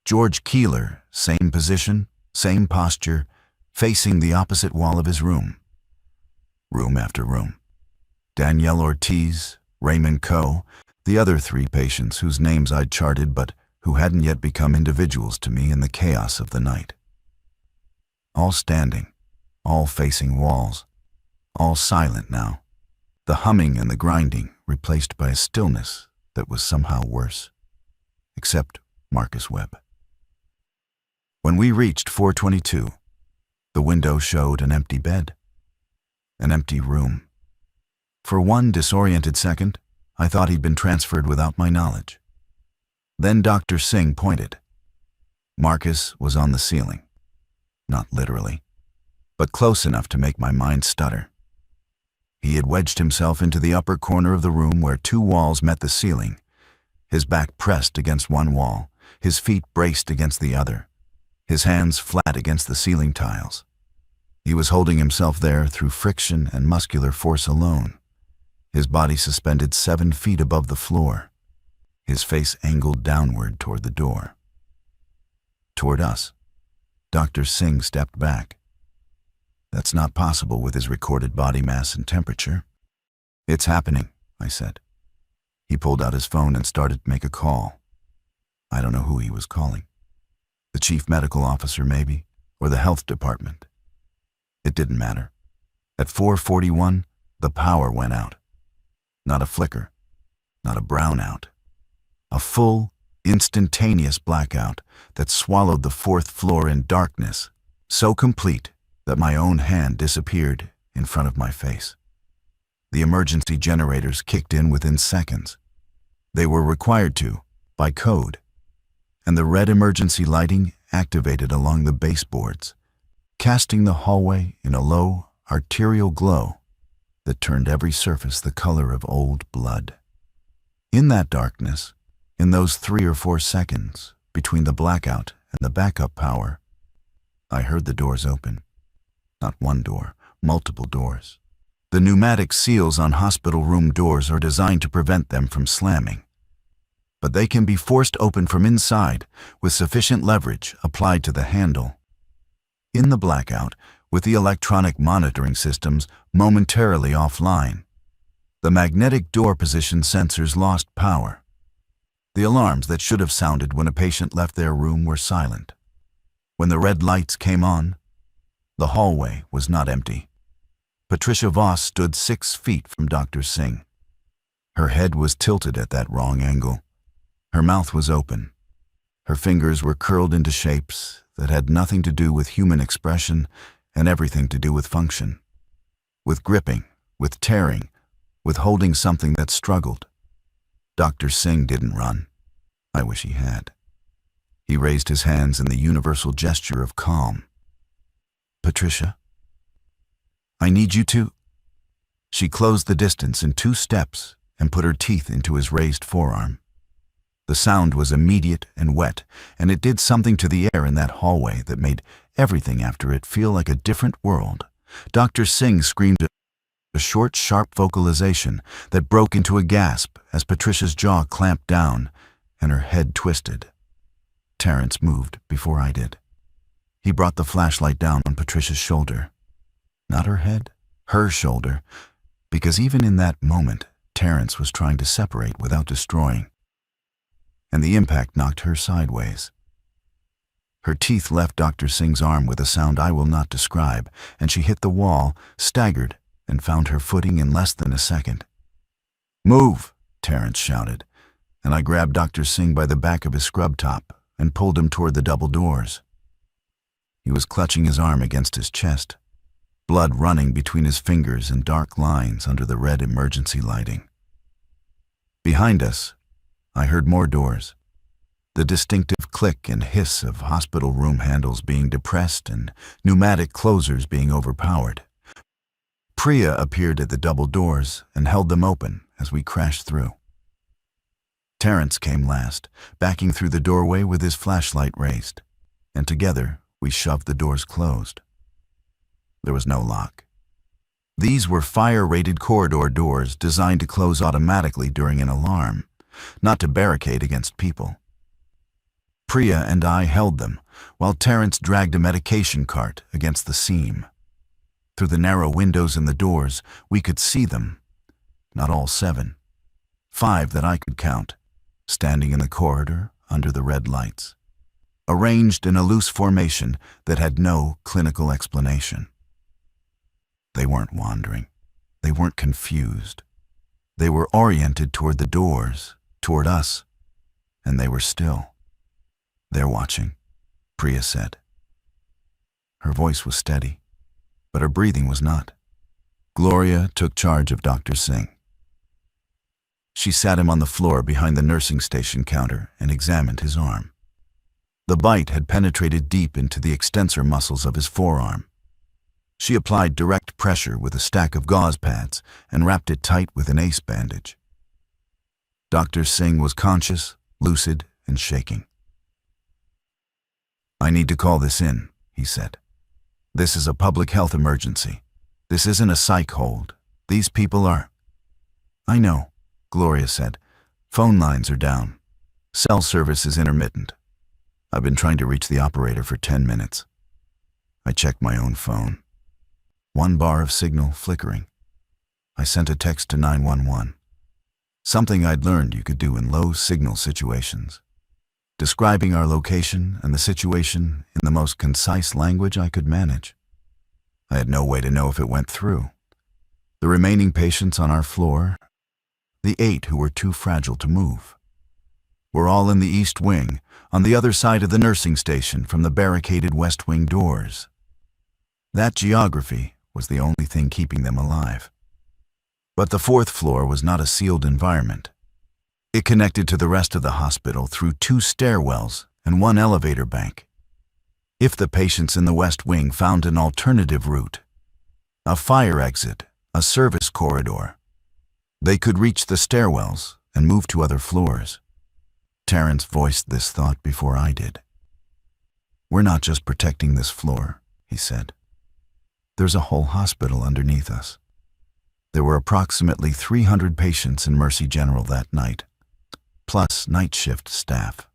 George Keeler, same position, same posture, facing the opposite wall of his room. Room after room. Danielle Ortiz, Raymond Coe, the other 3 patients whose names I'd charted but who hadn't yet become individuals to me in the chaos of the night. All standing, all facing walls, all silent now, the humming and the grinding replaced by a stillness that was somehow worse, except Marcus Webb. When we reached 422, the window showed an empty bed, an empty room. For one disoriented second, I thought he'd been transferred without my knowledge. Then Dr. Singh pointed. Marcus was on the ceiling. Not literally, but close enough to make my mind stutter. He had wedged himself into the upper corner of the room where 2 walls met the ceiling, his back pressed against one wall, his feet braced against the other, his hands flat against the ceiling tiles. He was holding himself there through friction and muscular force alone, his body suspended 7 feet above the floor, his face angled downward toward the door. Toward us. Dr. Singh stepped back. That's not possible with his recorded body mass and temperature. It's happening, I said. He pulled out his phone and started to make a call. I don't know who he was calling. The chief medical officer, maybe, or the health department. It didn't matter. At 4:41, the power went out. Not a flicker, not a brownout. A full, instantaneous blackout that swallowed the fourth floor in darkness, so complete that my own hand disappeared in front of my face. The emergency generators kicked in within seconds. They were required to, by code, and the red emergency lighting activated along the baseboards, casting the hallway in a low, arterial glow that turned every surface the color of old blood. In that darkness, in those 3 or 4 seconds between the blackout and the backup power, I heard the doors open. Not one door, multiple doors. The pneumatic seals on hospital room doors are designed to prevent them from slamming, but they can be forced open from inside with sufficient leverage applied to the handle. In the blackout, with the electronic monitoring systems momentarily offline, the magnetic door position sensors lost power. The alarms that should have sounded when a patient left their room were silent. When the red lights came on, the hallway was not empty. Patricia Voss stood 6 feet from Dr. Singh. Her head was tilted at that wrong angle. Her mouth was open. Her fingers were curled into shapes that had nothing to do with human expression and everything to do with function. With gripping, with tearing, with holding something that struggled. Dr. Singh didn't run. I wish he had. He raised his hands in the universal gesture of calm. Patricia, I need you to... She closed the distance in 2 steps and put her teeth into his raised forearm. The sound was immediate and wet, and it did something to the air in that hallway that made everything after it feel like a different world. Dr. Singh screamed a short, sharp vocalization that broke into a gasp as Patricia's jaw clamped down and her head twisted. Terrence moved before I did. He brought the flashlight down on Patricia's shoulder. Not her head, her shoulder, because even in that moment, Terrence was trying to separate without destroying. And the impact knocked her sideways. Her teeth left Dr. Singh's arm with a sound I will not describe, and she hit the wall, staggered, and found her footing in less than a second. Move, Terrence shouted, and I grabbed Dr. Singh by the back of his scrub top and pulled him toward the double doors. He was clutching his arm against his chest, blood running between his fingers in dark lines under the red emergency lighting. Behind us, I heard more doors, the distinctive click and hiss of hospital room handles being depressed and pneumatic closers being overpowered. Priya appeared at the double doors and held them open as we crashed through. Terrence came last, backing through the doorway with his flashlight raised, and together we shoved the doors closed. There was no lock. These were fire-rated corridor doors designed to close automatically during an alarm, not to barricade against people. Priya and I held them, while Terrence dragged a medication cart against the seam. Through the narrow windows in the doors, we could see them, not all 7, 5 that I could count, standing in the corridor under the red lights, arranged in a loose formation that had no clinical explanation. They weren't wandering. They weren't confused. They were oriented toward the doors, toward us, and they were still. They're watching, Priya said. Her voice was steady, but her breathing was not. Gloria took charge of Dr. Singh. She sat him on the floor behind the nursing station counter and examined his arm. The bite had penetrated deep into the extensor muscles of his forearm. She applied direct pressure with a stack of gauze pads and wrapped it tight with an ace bandage. Dr. Singh was conscious, lucid, and shaking. I need to call this in, he said. This is a public health emergency. This isn't a psych hold. These people are... I know, Gloria said. Phone lines are down. Cell service is intermittent. I've been trying to reach the operator for 10 minutes. I checked my own phone. 1 bar of signal flickering. I sent a text to 911. Something I'd learned you could do in low signal situations. describing our location and the situation in the most concise language I could manage. I had no way to know if it went through. The remaining patients on our floor, the 8 who were too fragile to move, were all in the East Wing, on the other side of the nursing station from the barricaded West Wing doors. That geography was the only thing keeping them alive. But the 4th floor was not a sealed environment. It connected to the rest of the hospital through 2 stairwells and 1 elevator bank. If the patients in the West Wing found an alternative route, a fire exit, a service corridor, they could reach the stairwells and move to other floors. Terrence voiced this thought before I did. "We're not just protecting this floor," he said. "There's a whole hospital underneath us." There were approximately 300 patients in Mercy General that night, plus night shift staff,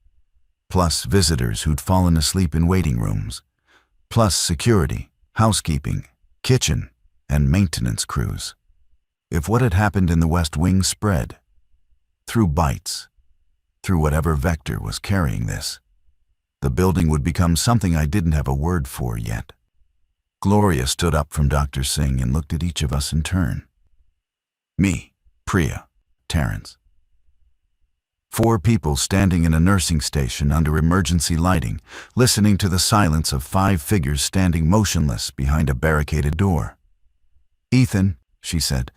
plus visitors who'd fallen asleep in waiting rooms, plus security, housekeeping, kitchen, and maintenance crews. If what had happened in the West Wing spread, through bites, through whatever vector was carrying this, the building would become something I didn't have a word for yet. Gloria stood up from Dr. Singh and looked at each of us in turn. Me, Priya, Terrence. 4 people standing in a nursing station under emergency lighting, listening to the silence of 5 figures standing motionless behind a barricaded door. "Ethan," she said,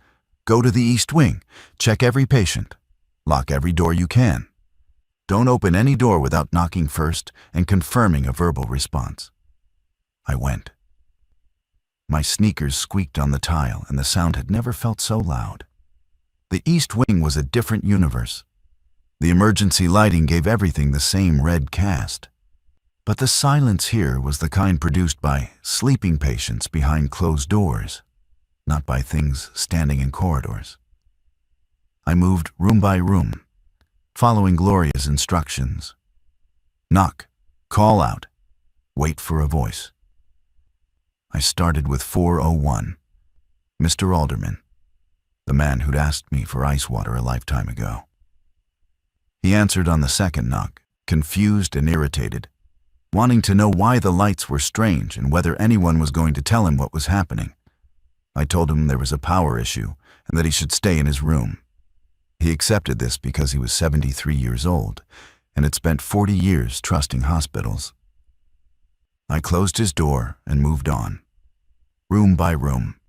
"go to the East Wing, check every patient, lock every door you can. Don't open any door without knocking first and confirming a verbal response." I went. My sneakers squeaked on the tile, and the sound had never felt so loud. The East Wing was a different universe. The emergency lighting gave everything the same red cast. But the silence here was the kind produced by sleeping patients behind closed doors, not by things standing in corridors. I moved room by room, following Gloria's instructions. Knock, call out, wait for a voice. I started with 401, Mr. Alderman, the man who'd asked me for ice water a lifetime ago. He answered on the second knock, confused and irritated, wanting to know why the lights were strange and whether anyone was going to tell him what was happening. I told him there was a power issue and that he should stay in his room. He accepted this because he was 73 years old and had spent 40 years trusting hospitals. I closed his door and moved on, room by room.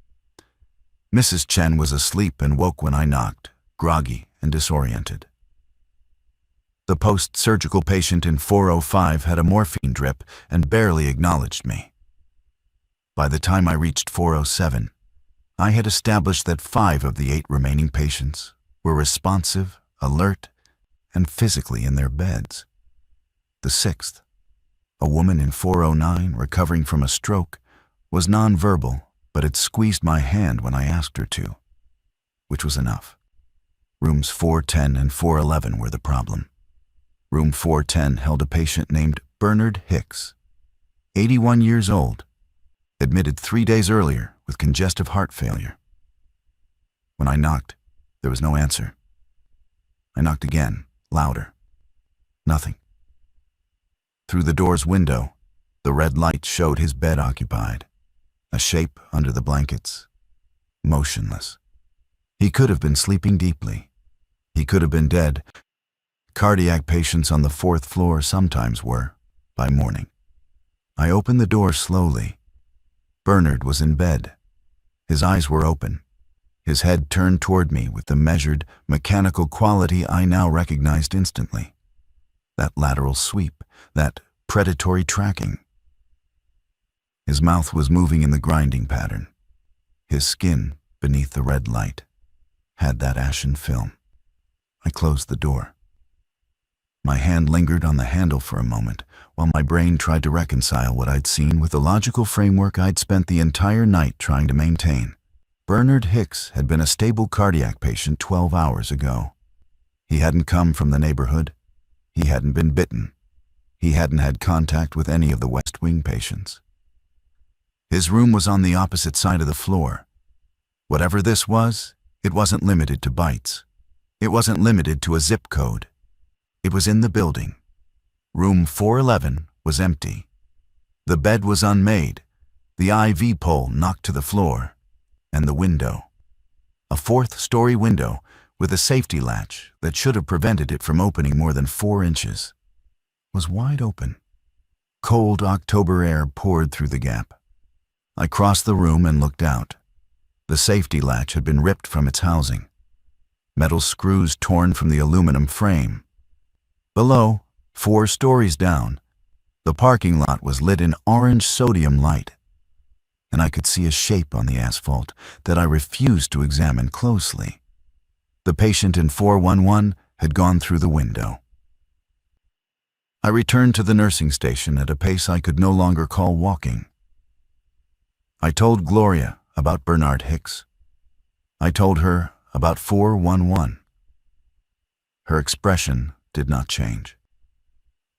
Mrs. Chen was asleep and woke when I knocked, groggy and disoriented. The post-surgical patient in 405 had a morphine drip and barely acknowledged me. By the time I reached 407, I had established that 5 of the 8 remaining patients were responsive, alert, and physically in their beds. The 6th, a woman in 409 recovering from a stroke, was nonverbal but had squeezed my hand when I asked her to, which was enough. Rooms 410 and 411 were the problem. Room 410 held a patient named Bernard Hicks, 81 years old, admitted 3 days earlier with congestive heart failure. When I knocked, there was no answer. I knocked again, louder. Nothing. Through the door's window, the red light showed his bed occupied, a shape under the blankets, motionless. He could have been sleeping deeply. He could have been dead. Cardiac patients on the 4th floor sometimes were, by morning. I opened the door slowly. Bernard was in bed. His eyes were open, his head turned toward me with the measured, mechanical quality I now recognized instantly. That lateral sweep, that predatory tracking. His mouth was moving in the grinding pattern. His skin, beneath the red light, had that ashen film. I closed the door. My hand lingered on the handle for a moment, while my brain tried to reconcile what I'd seen with the logical framework I'd spent the entire night trying to maintain. Bernard Hicks had been a stable cardiac patient 12 hours ago. He hadn't come from the neighborhood. He hadn't been bitten. He hadn't had contact with any of the West Wing patients. His room was on the opposite side of the floor. Whatever this was, it wasn't limited to bites. It wasn't limited to a zip code. It was in the building, Room 411 was empty. The bed was unmade, the IV pole knocked to the floor, and the window, a fourth-story window with a safety latch that should have prevented it from opening more than 4 inches, was wide open. Cold October air poured through the gap. I crossed the room and looked out. The safety latch had been ripped from its housing, metal screws torn from the aluminum frame. Below, 4 stories down, the parking lot was lit in orange sodium light, and I could see a shape on the asphalt that I refused to examine closely. The patient in 411 had gone through the window. I returned to the nursing station at a pace I could no longer call walking. I told Gloria about Bernard Hicks. I told her about 411. Her expression did not change.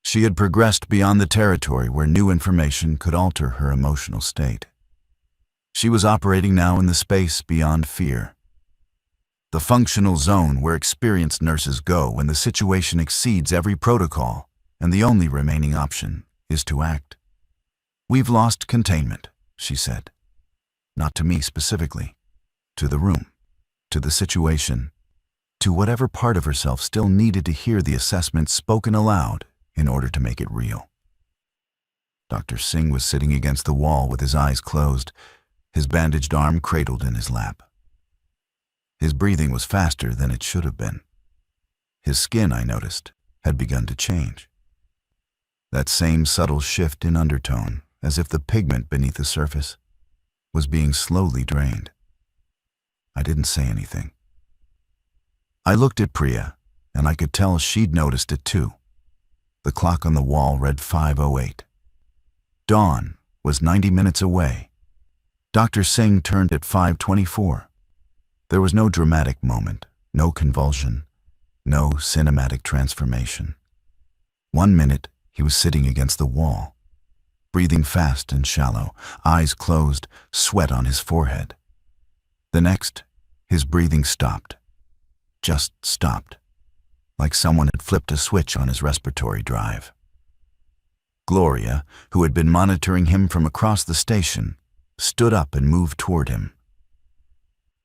She had progressed beyond the territory where new information could alter her emotional state. She was operating now in the space beyond fear, the functional zone where experienced nurses go when the situation exceeds every protocol and the only remaining option is to act. "We've lost containment," she said. Not to me specifically, to the room, to the situation, to whatever part of herself still needed to hear the assessment spoken aloud in order to make it real. Dr. Singh was sitting against the wall with his eyes closed, his bandaged arm cradled in his lap. His breathing was faster than it should have been. His skin, I noticed, had begun to change. That same subtle shift in undertone, as if the pigment beneath the surface was being slowly drained. I didn't say anything. I looked at Priya, and I could tell she'd noticed it too. The clock on the wall read 5:08. Dawn was 90 minutes away. Dr. Singh turned at 5:24. There was no dramatic moment, no convulsion, no cinematic transformation. 1 minute, he was sitting against the wall, breathing fast and shallow, eyes closed, sweat on his forehead. The next, his breathing stopped. Just stopped, like someone had flipped a switch on his respiratory drive. Gloria, who had been monitoring him from across the station, stood up and moved toward him.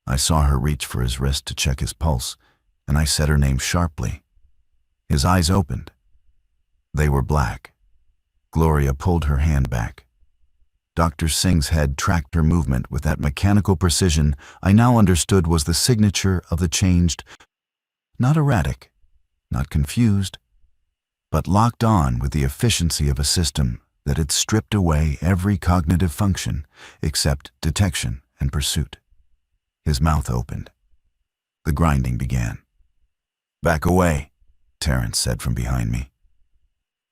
I saw her reach for his wrist to check his pulse, and I said her name sharply. His eyes opened. They were black. Gloria pulled her hand back. Dr. Singh's head tracked her movement with that mechanical precision I now understood was the signature of the changed, not erratic, not confused, but locked on with the efficiency of a system that had stripped away every cognitive function except detection and pursuit. His mouth opened. The grinding began. "Back away," Terrence said from behind me.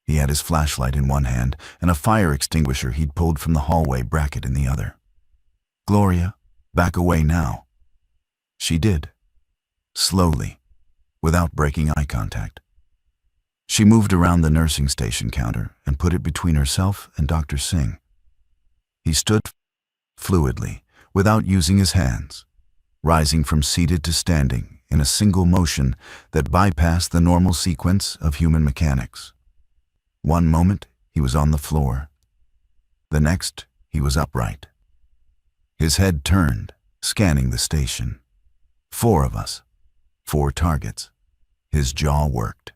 He had his flashlight in one hand and a fire extinguisher he'd pulled from the hallway bracket in the other. "Gloria, back away now." She did, slowly, without breaking eye contact. She moved around the nursing station counter and put it between herself and Dr. Singh. He stood fluidly, without using his hands, rising from seated to standing in a single motion that bypassed the normal sequence of human mechanics. One moment, he was on the floor. The next, he was upright. His head turned, scanning the station. 4 of us, 4 targets. His jaw worked.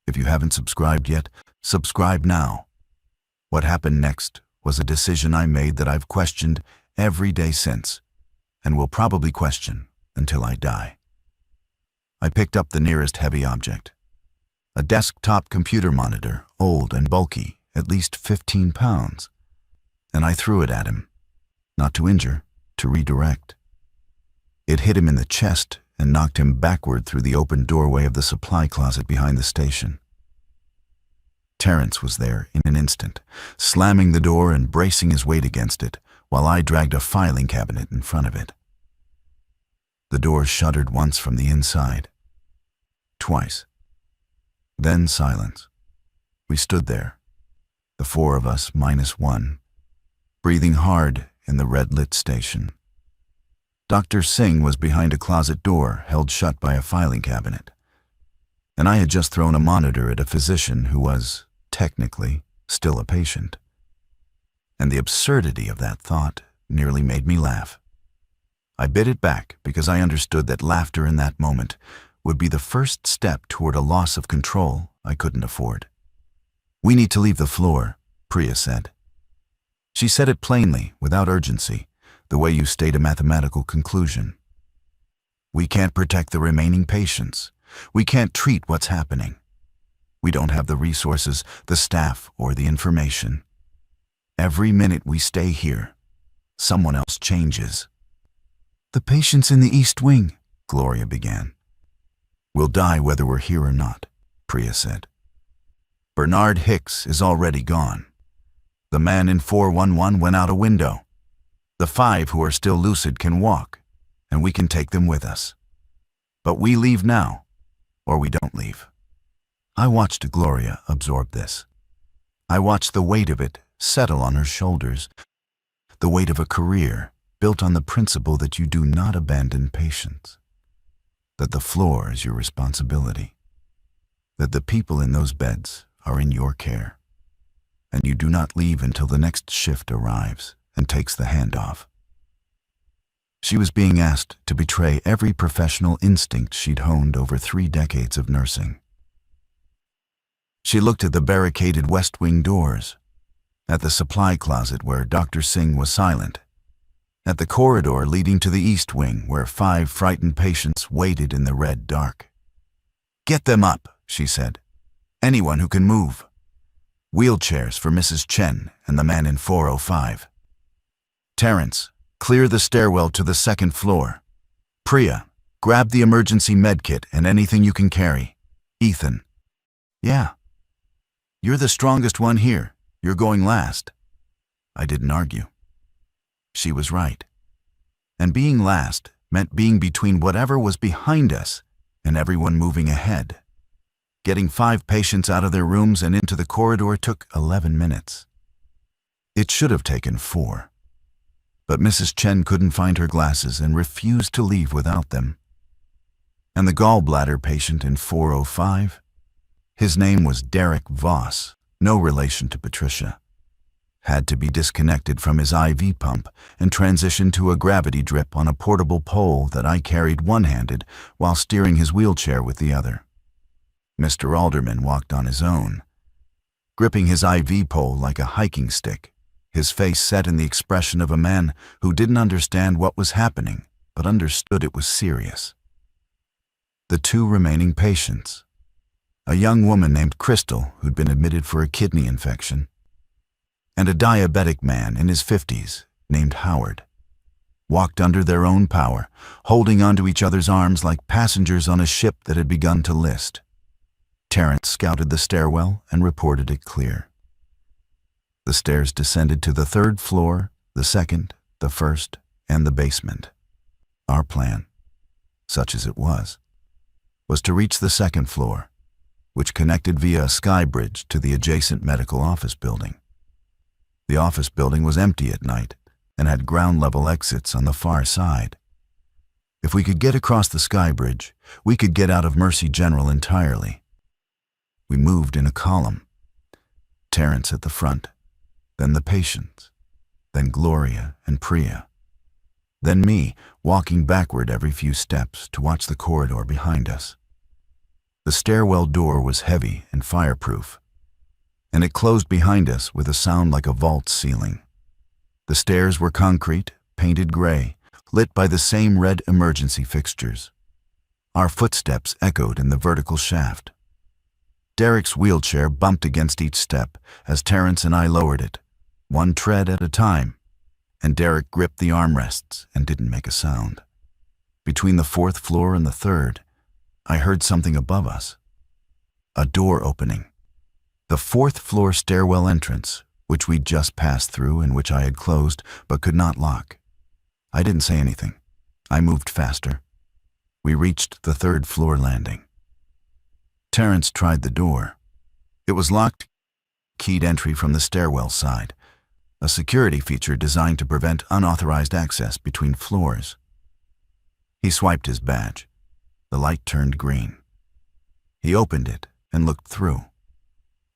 If you haven't subscribed yet, subscribe now. What happened next was a decision I made that I've questioned every day since, and will probably question until I die. I picked up the nearest heavy object. A desktop computer monitor, old and bulky, at least 15 pounds, and I threw it at him, not to injure, to redirect. It hit him in the chest and knocked him backward through the open doorway of the supply closet behind the station. Terrence was there in an instant, slamming the door and bracing his weight against it, while I dragged a filing cabinet in front of it. The door shuddered once from the inside. Twice. Then silence. We stood there, the 4 of us minus 1, breathing hard in the red-lit station. Dr. Singh was behind a closet door held shut by a filing cabinet, and I had just thrown a monitor at a physician who was, technically, still a patient. And the absurdity of that thought nearly made me laugh. I bit it back because I understood that laughter in that moment would be the first step toward a loss of control I couldn't afford. "We need to leave the floor," Priya said. She said it plainly, without urgency, the way you state a mathematical conclusion. "We can't protect the remaining patients. We can't treat what's happening. We don't have the resources, the staff, or the information. Every minute we stay here, someone else changes." "The patients in the East Wing," Gloria began. "Will die whether we're here or not," Priya said. "Bernard Hicks is already gone. The man in 411 went out a window. The 5 who are still lucid can walk, and we can take them with us. But we leave now, or we don't leave." I watched Gloria absorb this. I watched the weight of it settle on her shoulders, the weight of a career built on the principle that you do not abandon patients, that the floor is your responsibility, that the people in those beds are in your care, and you do not leave until the next shift arrives and takes the handoff. She was being asked to betray every professional instinct she'd honed over 3 decades of nursing. She looked at the barricaded West Wing doors, at the supply closet where Dr. Singh was silent, at the corridor leading to the East Wing where 5 frightened patients waited in the red dark. "Get them up," she said. "Anyone who can move. Wheelchairs for Mrs. Chen and the man in 405. Terrence, clear the stairwell to the 2nd floor. Priya, grab the emergency med kit and anything you can carry. Ethan." "Yeah. You're the strongest one here. You're going last." I didn't argue. She was right. And being last meant being between whatever was behind us and everyone moving ahead. Getting 5 patients out of their rooms and into the corridor took 11 minutes. It should have taken 4. But Mrs. Chen couldn't find her glasses and refused to leave without them. And the gallbladder patient in 405? His name was Derek Voss, no relation to Patricia. Had to be disconnected from his IV pump and transitioned to a gravity drip on a portable pole that I carried one-handed while steering his wheelchair with the other. Mr. Alderman walked on his own, gripping his IV pole like a hiking stick, his face set in the expression of a man who didn't understand what was happening, but understood it was serious. The 2 remaining patients, a young woman named Crystal who'd been admitted for a kidney infection, and a diabetic man in his 50s named Howard, walked under their own power, holding onto each other's arms like passengers on a ship that had begun to list. Terrence scouted the stairwell and reported it clear. The stairs descended to the 3rd floor, the 2nd, the 1st, and the basement. Our plan, such as it was to reach the 2nd floor, which connected via a sky bridge to the adjacent medical office building. The office building was empty at night and had ground-level exits on the far side. If we could get across the sky bridge, we could get out of Mercy General entirely. We moved in a column. Terrence at the front, then the patients, then Gloria and Priya, then me walking backward every few steps to watch the corridor behind us. The stairwell door was heavy and fireproof, and it closed behind us with a sound like a vault ceiling. The stairs were concrete, painted gray, lit by the same red emergency fixtures. Our footsteps echoed in the vertical shaft. Derek's wheelchair bumped against each step as Terrence and I lowered it, 1 tread at a time, and Derek gripped the armrests and didn't make a sound. Between the 4th floor and the 3rd, I heard something above us. A door opening. The 4th floor stairwell entrance, which we'd just passed through and which I had closed but could not lock. I didn't say anything. I moved faster. We reached the 3rd floor landing. Terrence tried the door. It was locked, keyed entry from the stairwell side, a security feature designed to prevent unauthorized access between floors. He swiped his badge. The light turned green. He opened it and looked through.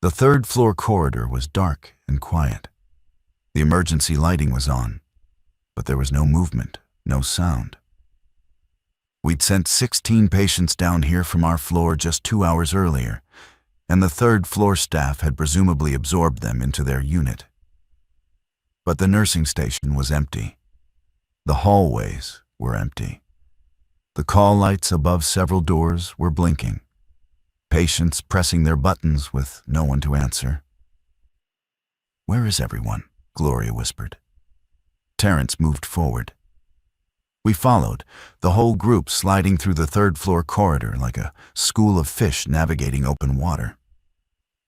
The third-floor corridor was dark and quiet. The emergency lighting was on, but there was no movement, no sound. We'd sent 16 patients down here from our floor just 2 hours earlier, and the third-floor staff had presumably absorbed them into their unit. But the nursing station was empty. The hallways were empty. The call lights above several doors were blinking. Patients pressing their buttons with no one to answer. "Where is everyone?" Gloria whispered. Terrence moved forward. We followed, the whole group sliding through the third-floor corridor like a school of fish navigating open water.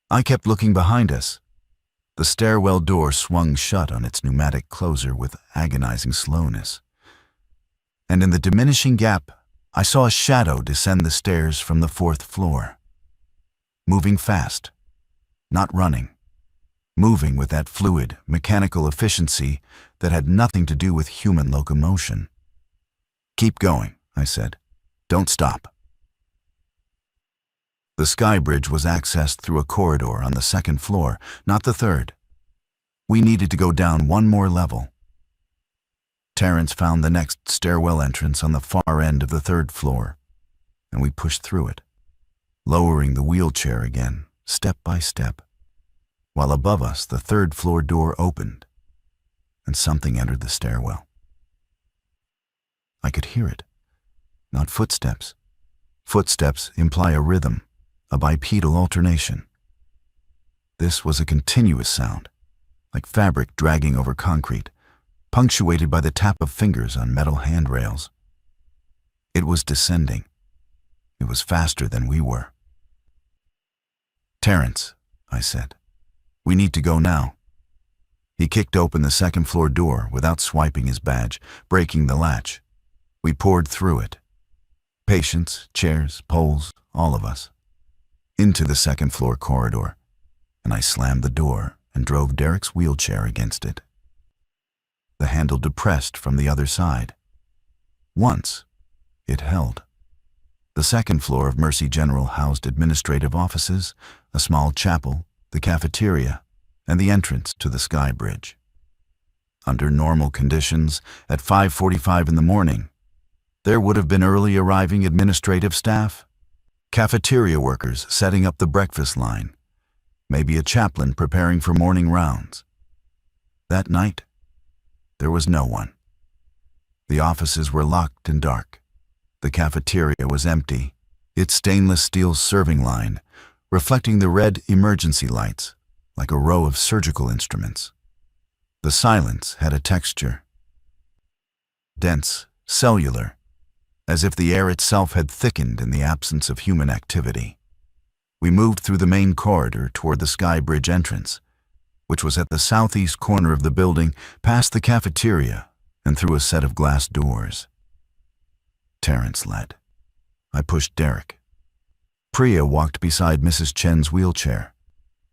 I kept looking behind us. The stairwell door swung shut on its pneumatic closer with agonizing slowness. And in the diminishing gap, I saw a shadow descend the stairs from the 4th floor. Moving fast, not running. Moving with that fluid, mechanical efficiency that had nothing to do with human locomotion. "Keep going," I said. "Don't stop." The sky bridge was accessed through a corridor on the 2nd floor, not the 3rd. We needed to go down one more level. Terrence found the next stairwell entrance on the far end of the 3rd floor, and we pushed through it, lowering the wheelchair again, step by step. While above us, the 3rd floor door opened, and something entered the stairwell. I could hear it, not footsteps. Footsteps imply a rhythm, a bipedal alternation. This was a continuous sound, like fabric dragging over concrete, punctuated by the tap of fingers on metal handrails. It was descending. It was faster than we were. "Terrence," I said. "We need to go now." He kicked open the 2nd floor door without swiping his badge, breaking the latch. We poured through it. Patients, chairs, poles, all of us. Into the 2nd floor corridor, and I slammed the door and drove Derek's wheelchair against it. The handle depressed from the other side. Once, it held. The 2nd floor of Mercy General housed administrative offices, a small chapel, the cafeteria, and the entrance to the sky bridge. Under normal conditions, at 5:45 in the morning, there would have been early arriving administrative staff, cafeteria workers setting up the breakfast line, maybe a chaplain preparing for morning rounds. That night, there was no one. The offices were locked and dark. The cafeteria was empty, its stainless steel serving line reflecting the red emergency lights like a row of surgical instruments. The silence had a texture. Dense, cellular, as if the air itself had thickened in the absence of human activity. We moved through the main corridor toward the sky bridge entrance, which was at the southeast corner of the building, past the cafeteria and through a set of glass doors. Terrence led. I pushed Derek. Priya walked beside Mrs. Chen's wheelchair,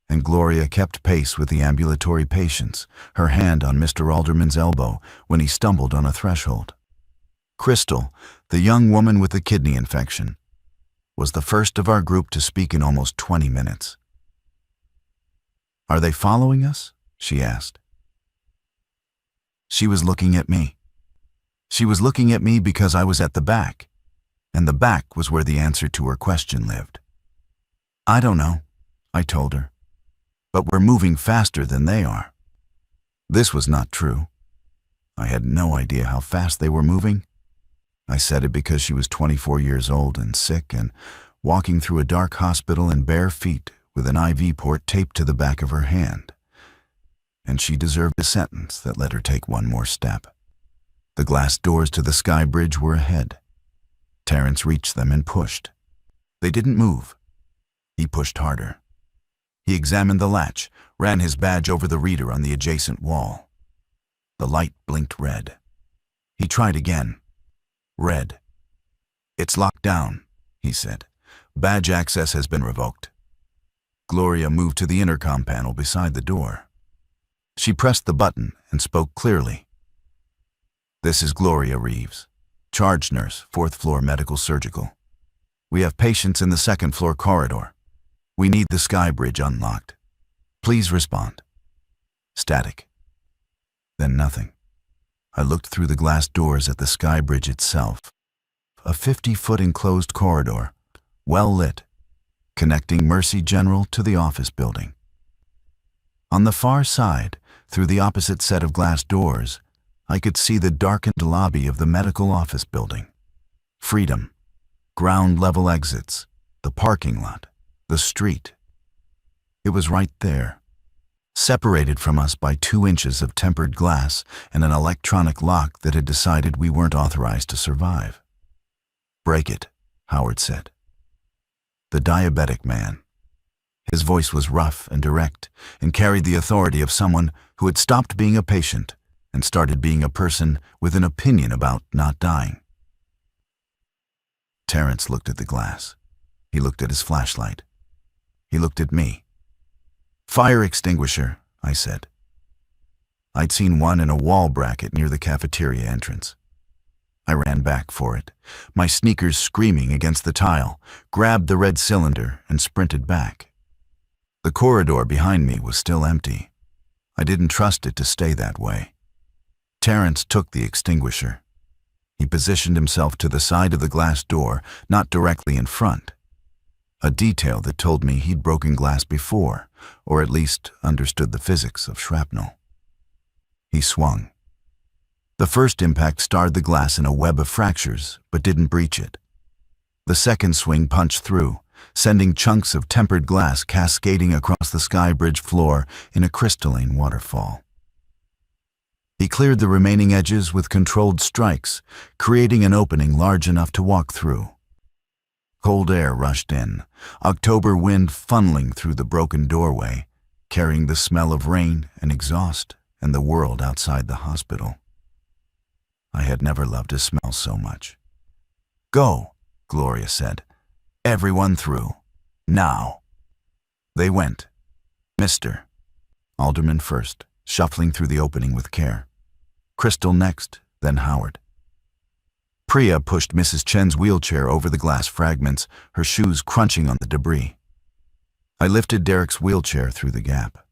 and Gloria kept pace with the ambulatory patients, her hand on Mr. Alderman's elbow when he stumbled on a threshold. Crystal, the young woman with the kidney infection, was the first of our group to speak in almost 20 minutes. "Are they following us?" she asked. She was looking at me. She was looking at me because I was at the back, and the back was where the answer to her question lived. "I don't know," I told her, "but we're moving faster than they are." This was not true. I had no idea how fast they were moving. I said it because she was 24 years old and sick and walking through a dark hospital in bare feet with an IV port taped to the back of her hand. And she deserved a sentence that let her take one more step. The glass doors to the sky bridge were ahead. Terrence reached them and pushed. They didn't move. He pushed harder. He examined the latch, ran his badge over the reader on the adjacent wall. The light blinked red. He tried again. Red. "It's locked down," he said. "Badge access has been revoked." Gloria moved to the intercom panel beside the door. She pressed the button and spoke clearly. "This is Gloria Reeves, charge nurse, 4th floor medical surgical. We have patients in the 2nd floor corridor. We need the sky bridge unlocked. Please respond. Static. Then nothing. I looked through the glass doors at the sky bridge itself. A 50-foot enclosed corridor, well lit, connecting Mercy General to the office building. On the far side, through the opposite set of glass doors, I could see the darkened lobby of the medical office building. Freedom, ground-level exits, the parking lot, the street. It was right there, separated from us by 2 inches of tempered glass and an electronic lock that had decided we weren't authorized to survive. "Break it," Howard said. The diabetic man. His voice was rough and direct and carried the authority of someone who had stopped being a patient and started being a person with an opinion about not dying. Terrence looked at the glass. He looked at his flashlight. He looked at me. "Fire extinguisher," I said. I'd seen one in a wall bracket near the cafeteria entrance. I ran back for it, my sneakers screaming against the tile, grabbed the red cylinder, and sprinted back. The corridor behind me was still empty. I didn't trust it to stay that way. Terrence took the extinguisher. He positioned himself to the side of the glass door, not directly in front. A detail that told me he'd broken glass before, or at least understood the physics of shrapnel. He swung. The first impact starred the glass in a web of fractures, but didn't breach it. The second swing punched through, sending chunks of tempered glass cascading across the sky bridge floor in a crystalline waterfall. He cleared the remaining edges with controlled strikes, creating an opening large enough to walk through. Cold air rushed in, October wind funneling through the broken doorway, carrying the smell of rain and exhaust and the world outside the hospital. I had never loved a smell so much. "Go," Gloria said. "Everyone through. Now." They went. Mr. Alderman first, shuffling through the opening with care. Crystal next, then Howard. Priya pushed Mrs. Chen's wheelchair over the glass fragments, her shoes crunching on the debris. I lifted Derek's wheelchair through the gap.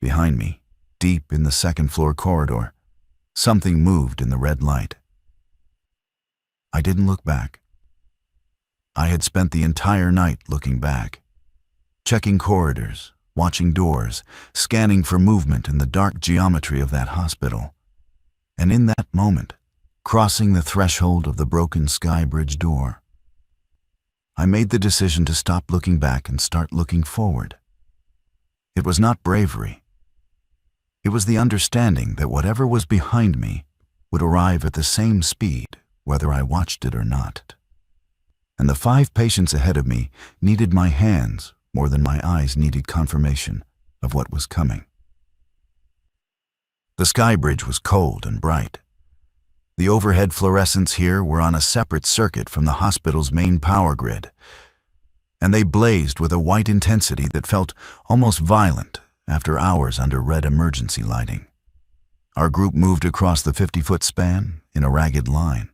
Behind me, deep in the second-floor corridor, something moved in the red light. I didn't look back. I had spent the entire night looking back, checking corridors, watching doors, scanning for movement in the dark geometry of that hospital. And in that moment, crossing the threshold of the broken sky bridge door, I made the decision to stop looking back and start looking forward. It was not bravery. It was the understanding that whatever was behind me would arrive at the same speed, whether I watched it or not. And the 5 patients ahead of me needed my hands more than my eyes needed confirmation of what was coming. The sky bridge was cold and bright. The overhead fluorescents here were on a separate circuit from the hospital's main power grid, and they blazed with a white intensity that felt almost violent after hours under red emergency lighting. Our group moved across the 50-foot span in a ragged line,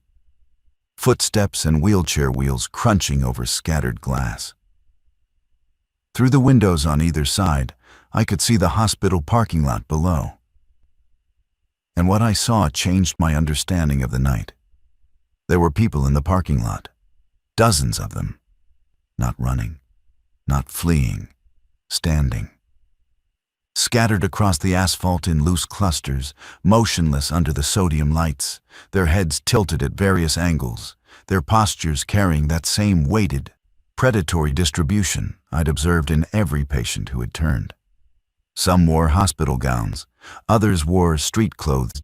footsteps and wheelchair wheels crunching over scattered glass. Through the windows on either side, I could see the hospital parking lot below. And what I saw changed my understanding of the night. There were people in the parking lot, dozens of them, not running, not fleeing, standing. Scattered across the asphalt in loose clusters, motionless under the sodium lights, their heads tilted at various angles, their postures carrying that same weighted, predatory distribution I'd observed in every patient who had turned. Some wore hospital gowns, others wore street clothes,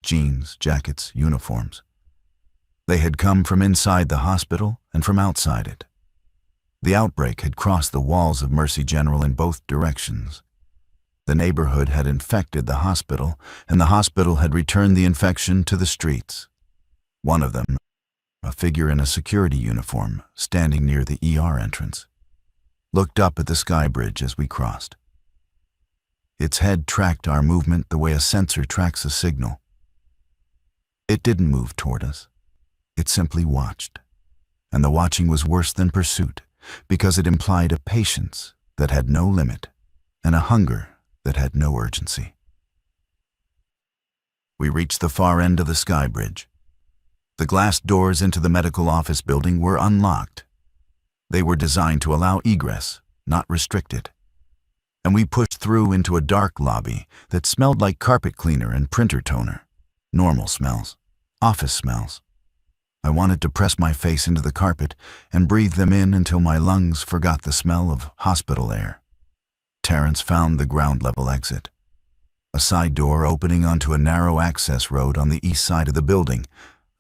jeans, jackets, uniforms. They had come from inside the hospital and from outside it. The outbreak had crossed the walls of Mercy General in both directions. The neighborhood had infected the hospital, and the hospital had returned the infection to the streets. One of them, a figure in a security uniform standing near the ER entrance, looked up at the sky bridge as we crossed. Its head tracked our movement the way a sensor tracks a signal. It didn't move toward us. It simply watched. And the watching was worse than pursuit, because it implied a patience that had no limit and a hunger that had no urgency. We reached the far end of the sky bridge. The glass doors into the medical office building were unlocked. They were designed to allow egress, not restrict it. And we pushed through into a dark lobby that smelled like carpet cleaner and printer toner. Normal smells. Office smells. I wanted to press my face into the carpet and breathe them in until my lungs forgot the smell of hospital air. Terrence found the ground-level exit. A side door opening onto a narrow access road on the east side of the building,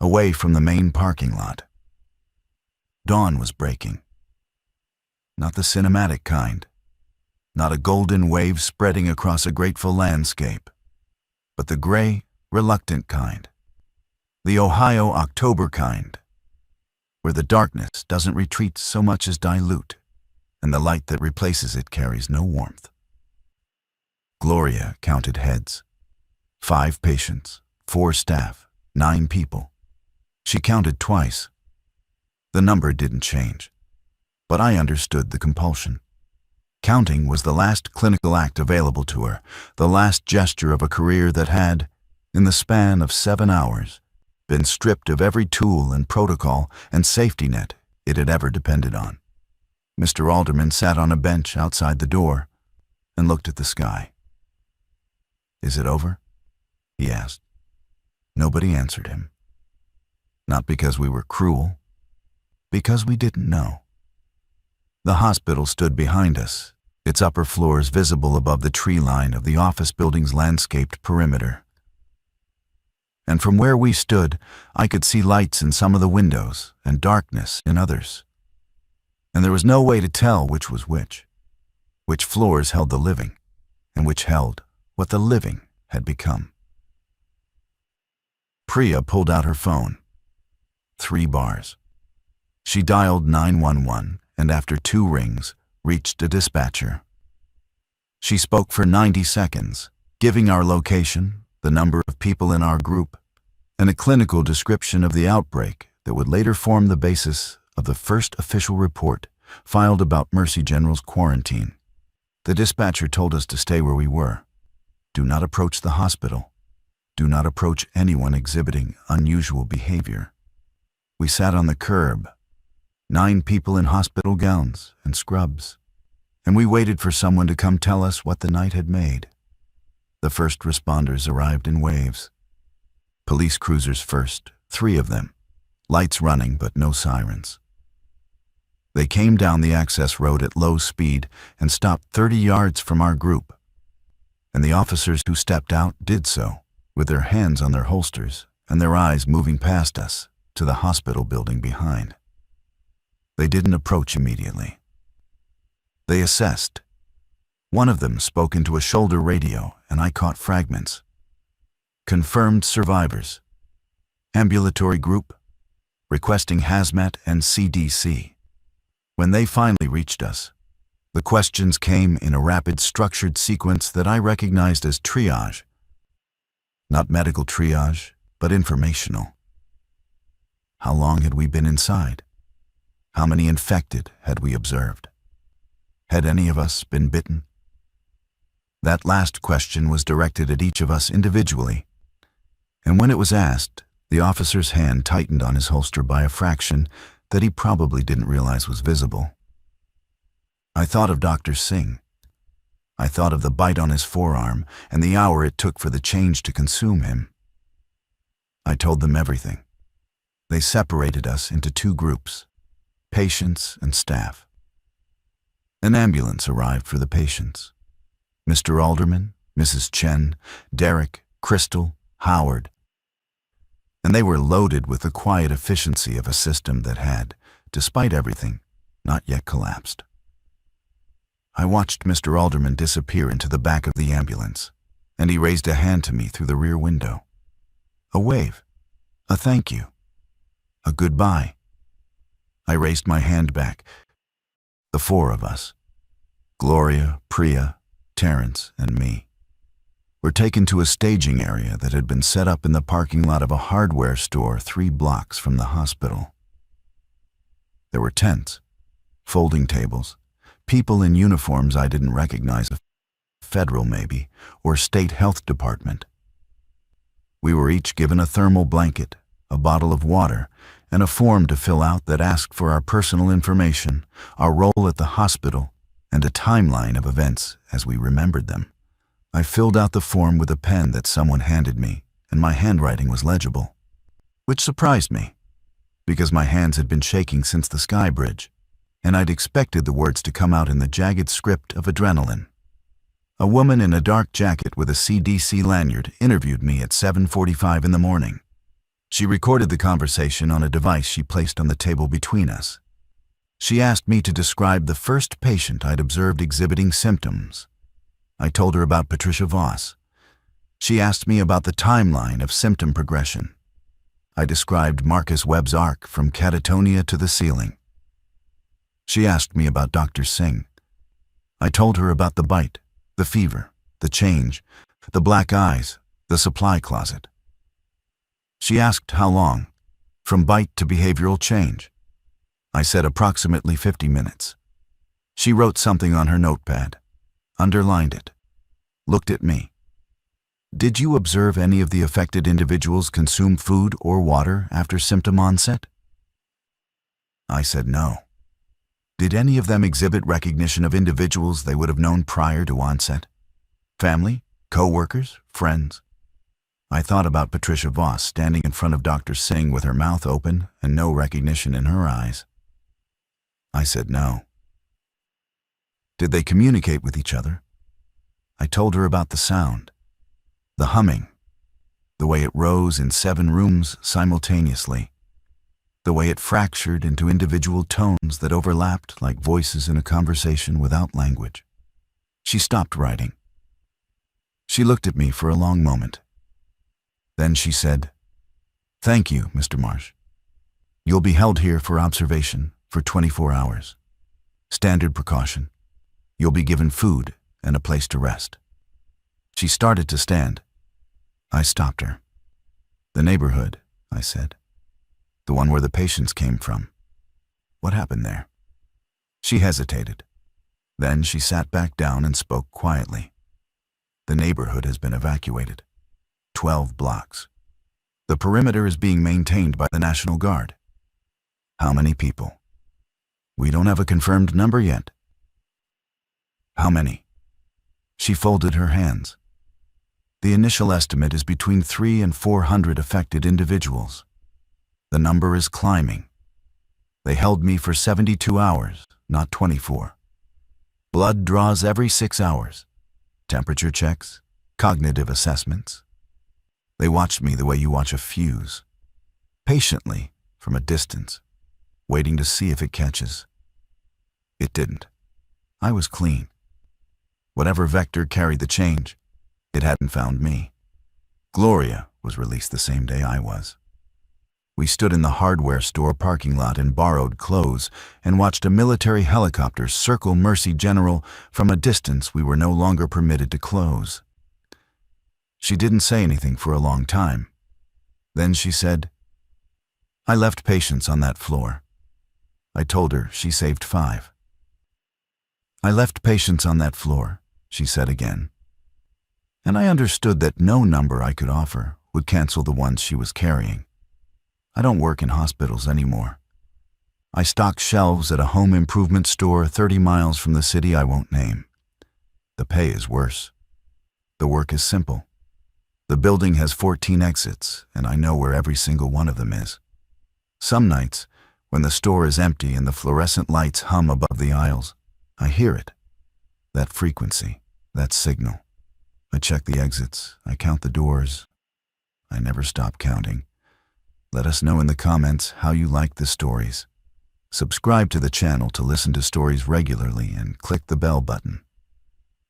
away from the main parking lot. Dawn was breaking. Not the cinematic kind. Not a golden wave spreading across a grateful landscape, but the gray, reluctant kind. The Ohio October kind, where the darkness doesn't retreat so much as dilute, and the light that replaces it carries no warmth. Gloria counted heads. 5 patients, 4 staff, 9 people. She counted twice. The number didn't change, but I understood the compulsion. Counting was the last clinical act available to her, the last gesture of a career that had, in the span of 7 hours, been stripped of every tool and protocol and safety net it had ever depended on. Mr. Alderman sat on a bench outside the door and looked at the sky. "Is it over?" he asked. Nobody answered him. Not because we were cruel, because we didn't know. The hospital stood behind us, its upper floors visible above the tree line of the office building's landscaped perimeter. And from where we stood, I could see lights in some of the windows and darkness in others. And there was no way to tell which was which floors held the living, and which held what the living had become. Priya pulled out her phone. 3 bars. She dialed 911 and after 2 rings, reached a dispatcher. She spoke for 90 seconds, giving our location, the number of people in our group, and a clinical description of the outbreak that would later form the basis of the first official report filed about Mercy General's quarantine. The dispatcher told us to stay where we were. Do not approach the hospital. Do not approach anyone exhibiting unusual behavior. We sat on the curb, 9 people in hospital gowns and scrubs, and we waited for someone to come tell us what the night had made. The first responders arrived in waves. Police cruisers first, 3 of them, lights running but no sirens. They came down the access road at low speed and stopped 30 yards from our group, and the officers who stepped out did so, with their hands on their holsters and their eyes moving past us to the hospital building behind. They didn't approach immediately. They assessed. One of them spoke into a shoulder radio, and I caught fragments. Confirmed survivors. Ambulatory group. Requesting hazmat and CDC. When they finally reached us, the questions came in a rapid, structured sequence that I recognized as triage. Not medical triage, but informational. How long had we been inside? How many infected had we observed? Had any of us been bitten? That last question was directed at each of us individually, and when it was asked, the officer's hand tightened on his holster by a fraction that he probably didn't realize was visible. I thought of Dr. Singh. I thought of the bite on his forearm and the hour it took for the change to consume him. I told them everything. They separated us into 2 groups, patients and staff. An ambulance arrived for the patients. Mr. Alderman, Mrs. Chen, Derek, Crystal, Howard. And they were loaded with the quiet efficiency of a system that had, despite everything, not yet collapsed. I watched Mr. Alderman disappear into the back of the ambulance, and he raised a hand to me through the rear window. A wave, a thank you, a goodbye. I raised my hand back. The 4 of us, Gloria, Priya, Terrence, and me, were taken to a staging area that had been set up in the parking lot of a hardware store 3 blocks from the hospital. There were tents, folding tables, people in uniforms I didn't recognize, federal maybe, or state health department. We were each given a thermal blanket, a bottle of water, and a form to fill out that asked for our personal information, our role at the hospital, and a timeline of events as we remembered them. I filled out the form with a pen that someone handed me, and my handwriting was legible, which surprised me, because my hands had been shaking since the sky bridge, and I'd expected the words to come out in the jagged script of adrenaline. A woman in a dark jacket with a CDC lanyard interviewed me at 7:45 in the morning. She recorded the conversation on a device she placed on the table between us. She asked me to describe the first patient I'd observed exhibiting symptoms. I told her about Patricia Voss. She asked me about the timeline of symptom progression. I described Marcus Webb's arc from catatonia to the ceiling. She asked me about Dr. Singh. I told her about the bite, the fever, the change, the black eyes, the supply closet. She asked how long, from bite to behavioral change. I said approximately 50 minutes. She wrote something on her notepad, underlined it, looked at me. Did you observe any of the affected individuals consume food or water after symptom onset? I said no. Did any of them exhibit recognition of individuals they would have known prior to onset? Family, co-workers, friends? I thought about Patricia Voss standing in front of Dr. Singh with her mouth open and no recognition in her eyes. I said no. Did they communicate with each other? I told her about the sound, the humming, the way it rose in 7 rooms simultaneously, the way it fractured into individual tones that overlapped like voices in a conversation without language. She stopped writing. She looked at me for a long moment. Then she said, "Thank you, Mr. Marsh. You'll be held here for observation for 24 hours. Standard precaution. You'll be given food and a place to rest." She started to stand. I stopped her. "The neighborhood," I said. "The one where the patients came from. What happened there?" She hesitated. Then she sat back down and spoke quietly. "The neighborhood has been evacuated. 12 blocks. The perimeter is being maintained by the National Guard." "How many people?" "We don't have a confirmed number yet." "How many?" She folded her hands. "The initial estimate is between 300 and 400 affected individuals. The number is climbing. They held me for 72 hours, not 24. Blood draws every 6 hours. Temperature checks, cognitive assessments. They watched me the way you watch a fuse, patiently from a distance, waiting to see if it catches. It didn't. I was clean. Whatever vector carried the change, it hadn't found me. Gloria was released the same day I was. We stood in the hardware store parking lot in borrowed clothes and watched a military helicopter circle Mercy General from a distance we were no longer permitted to close. She didn't say anything for a long time. Then she said, "I left patients on that floor." I told her she saved 5. "I left patients on that floor," she said again. And I understood that no number I could offer would cancel the ones she was carrying. I don't work in hospitals anymore. I stock shelves at a home improvement store 30 miles from the city I won't name. The pay is worse. The work is simple. The building has 14 exits, and I know where every single one of them is. Some nights, when the store is empty and the fluorescent lights hum above the aisles, I hear it. That frequency, that signal. I check the exits, I count the doors. I never stop counting. Let us know in the comments how you like the stories. Subscribe to the channel to listen to stories regularly and click the bell button.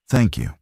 Thank you.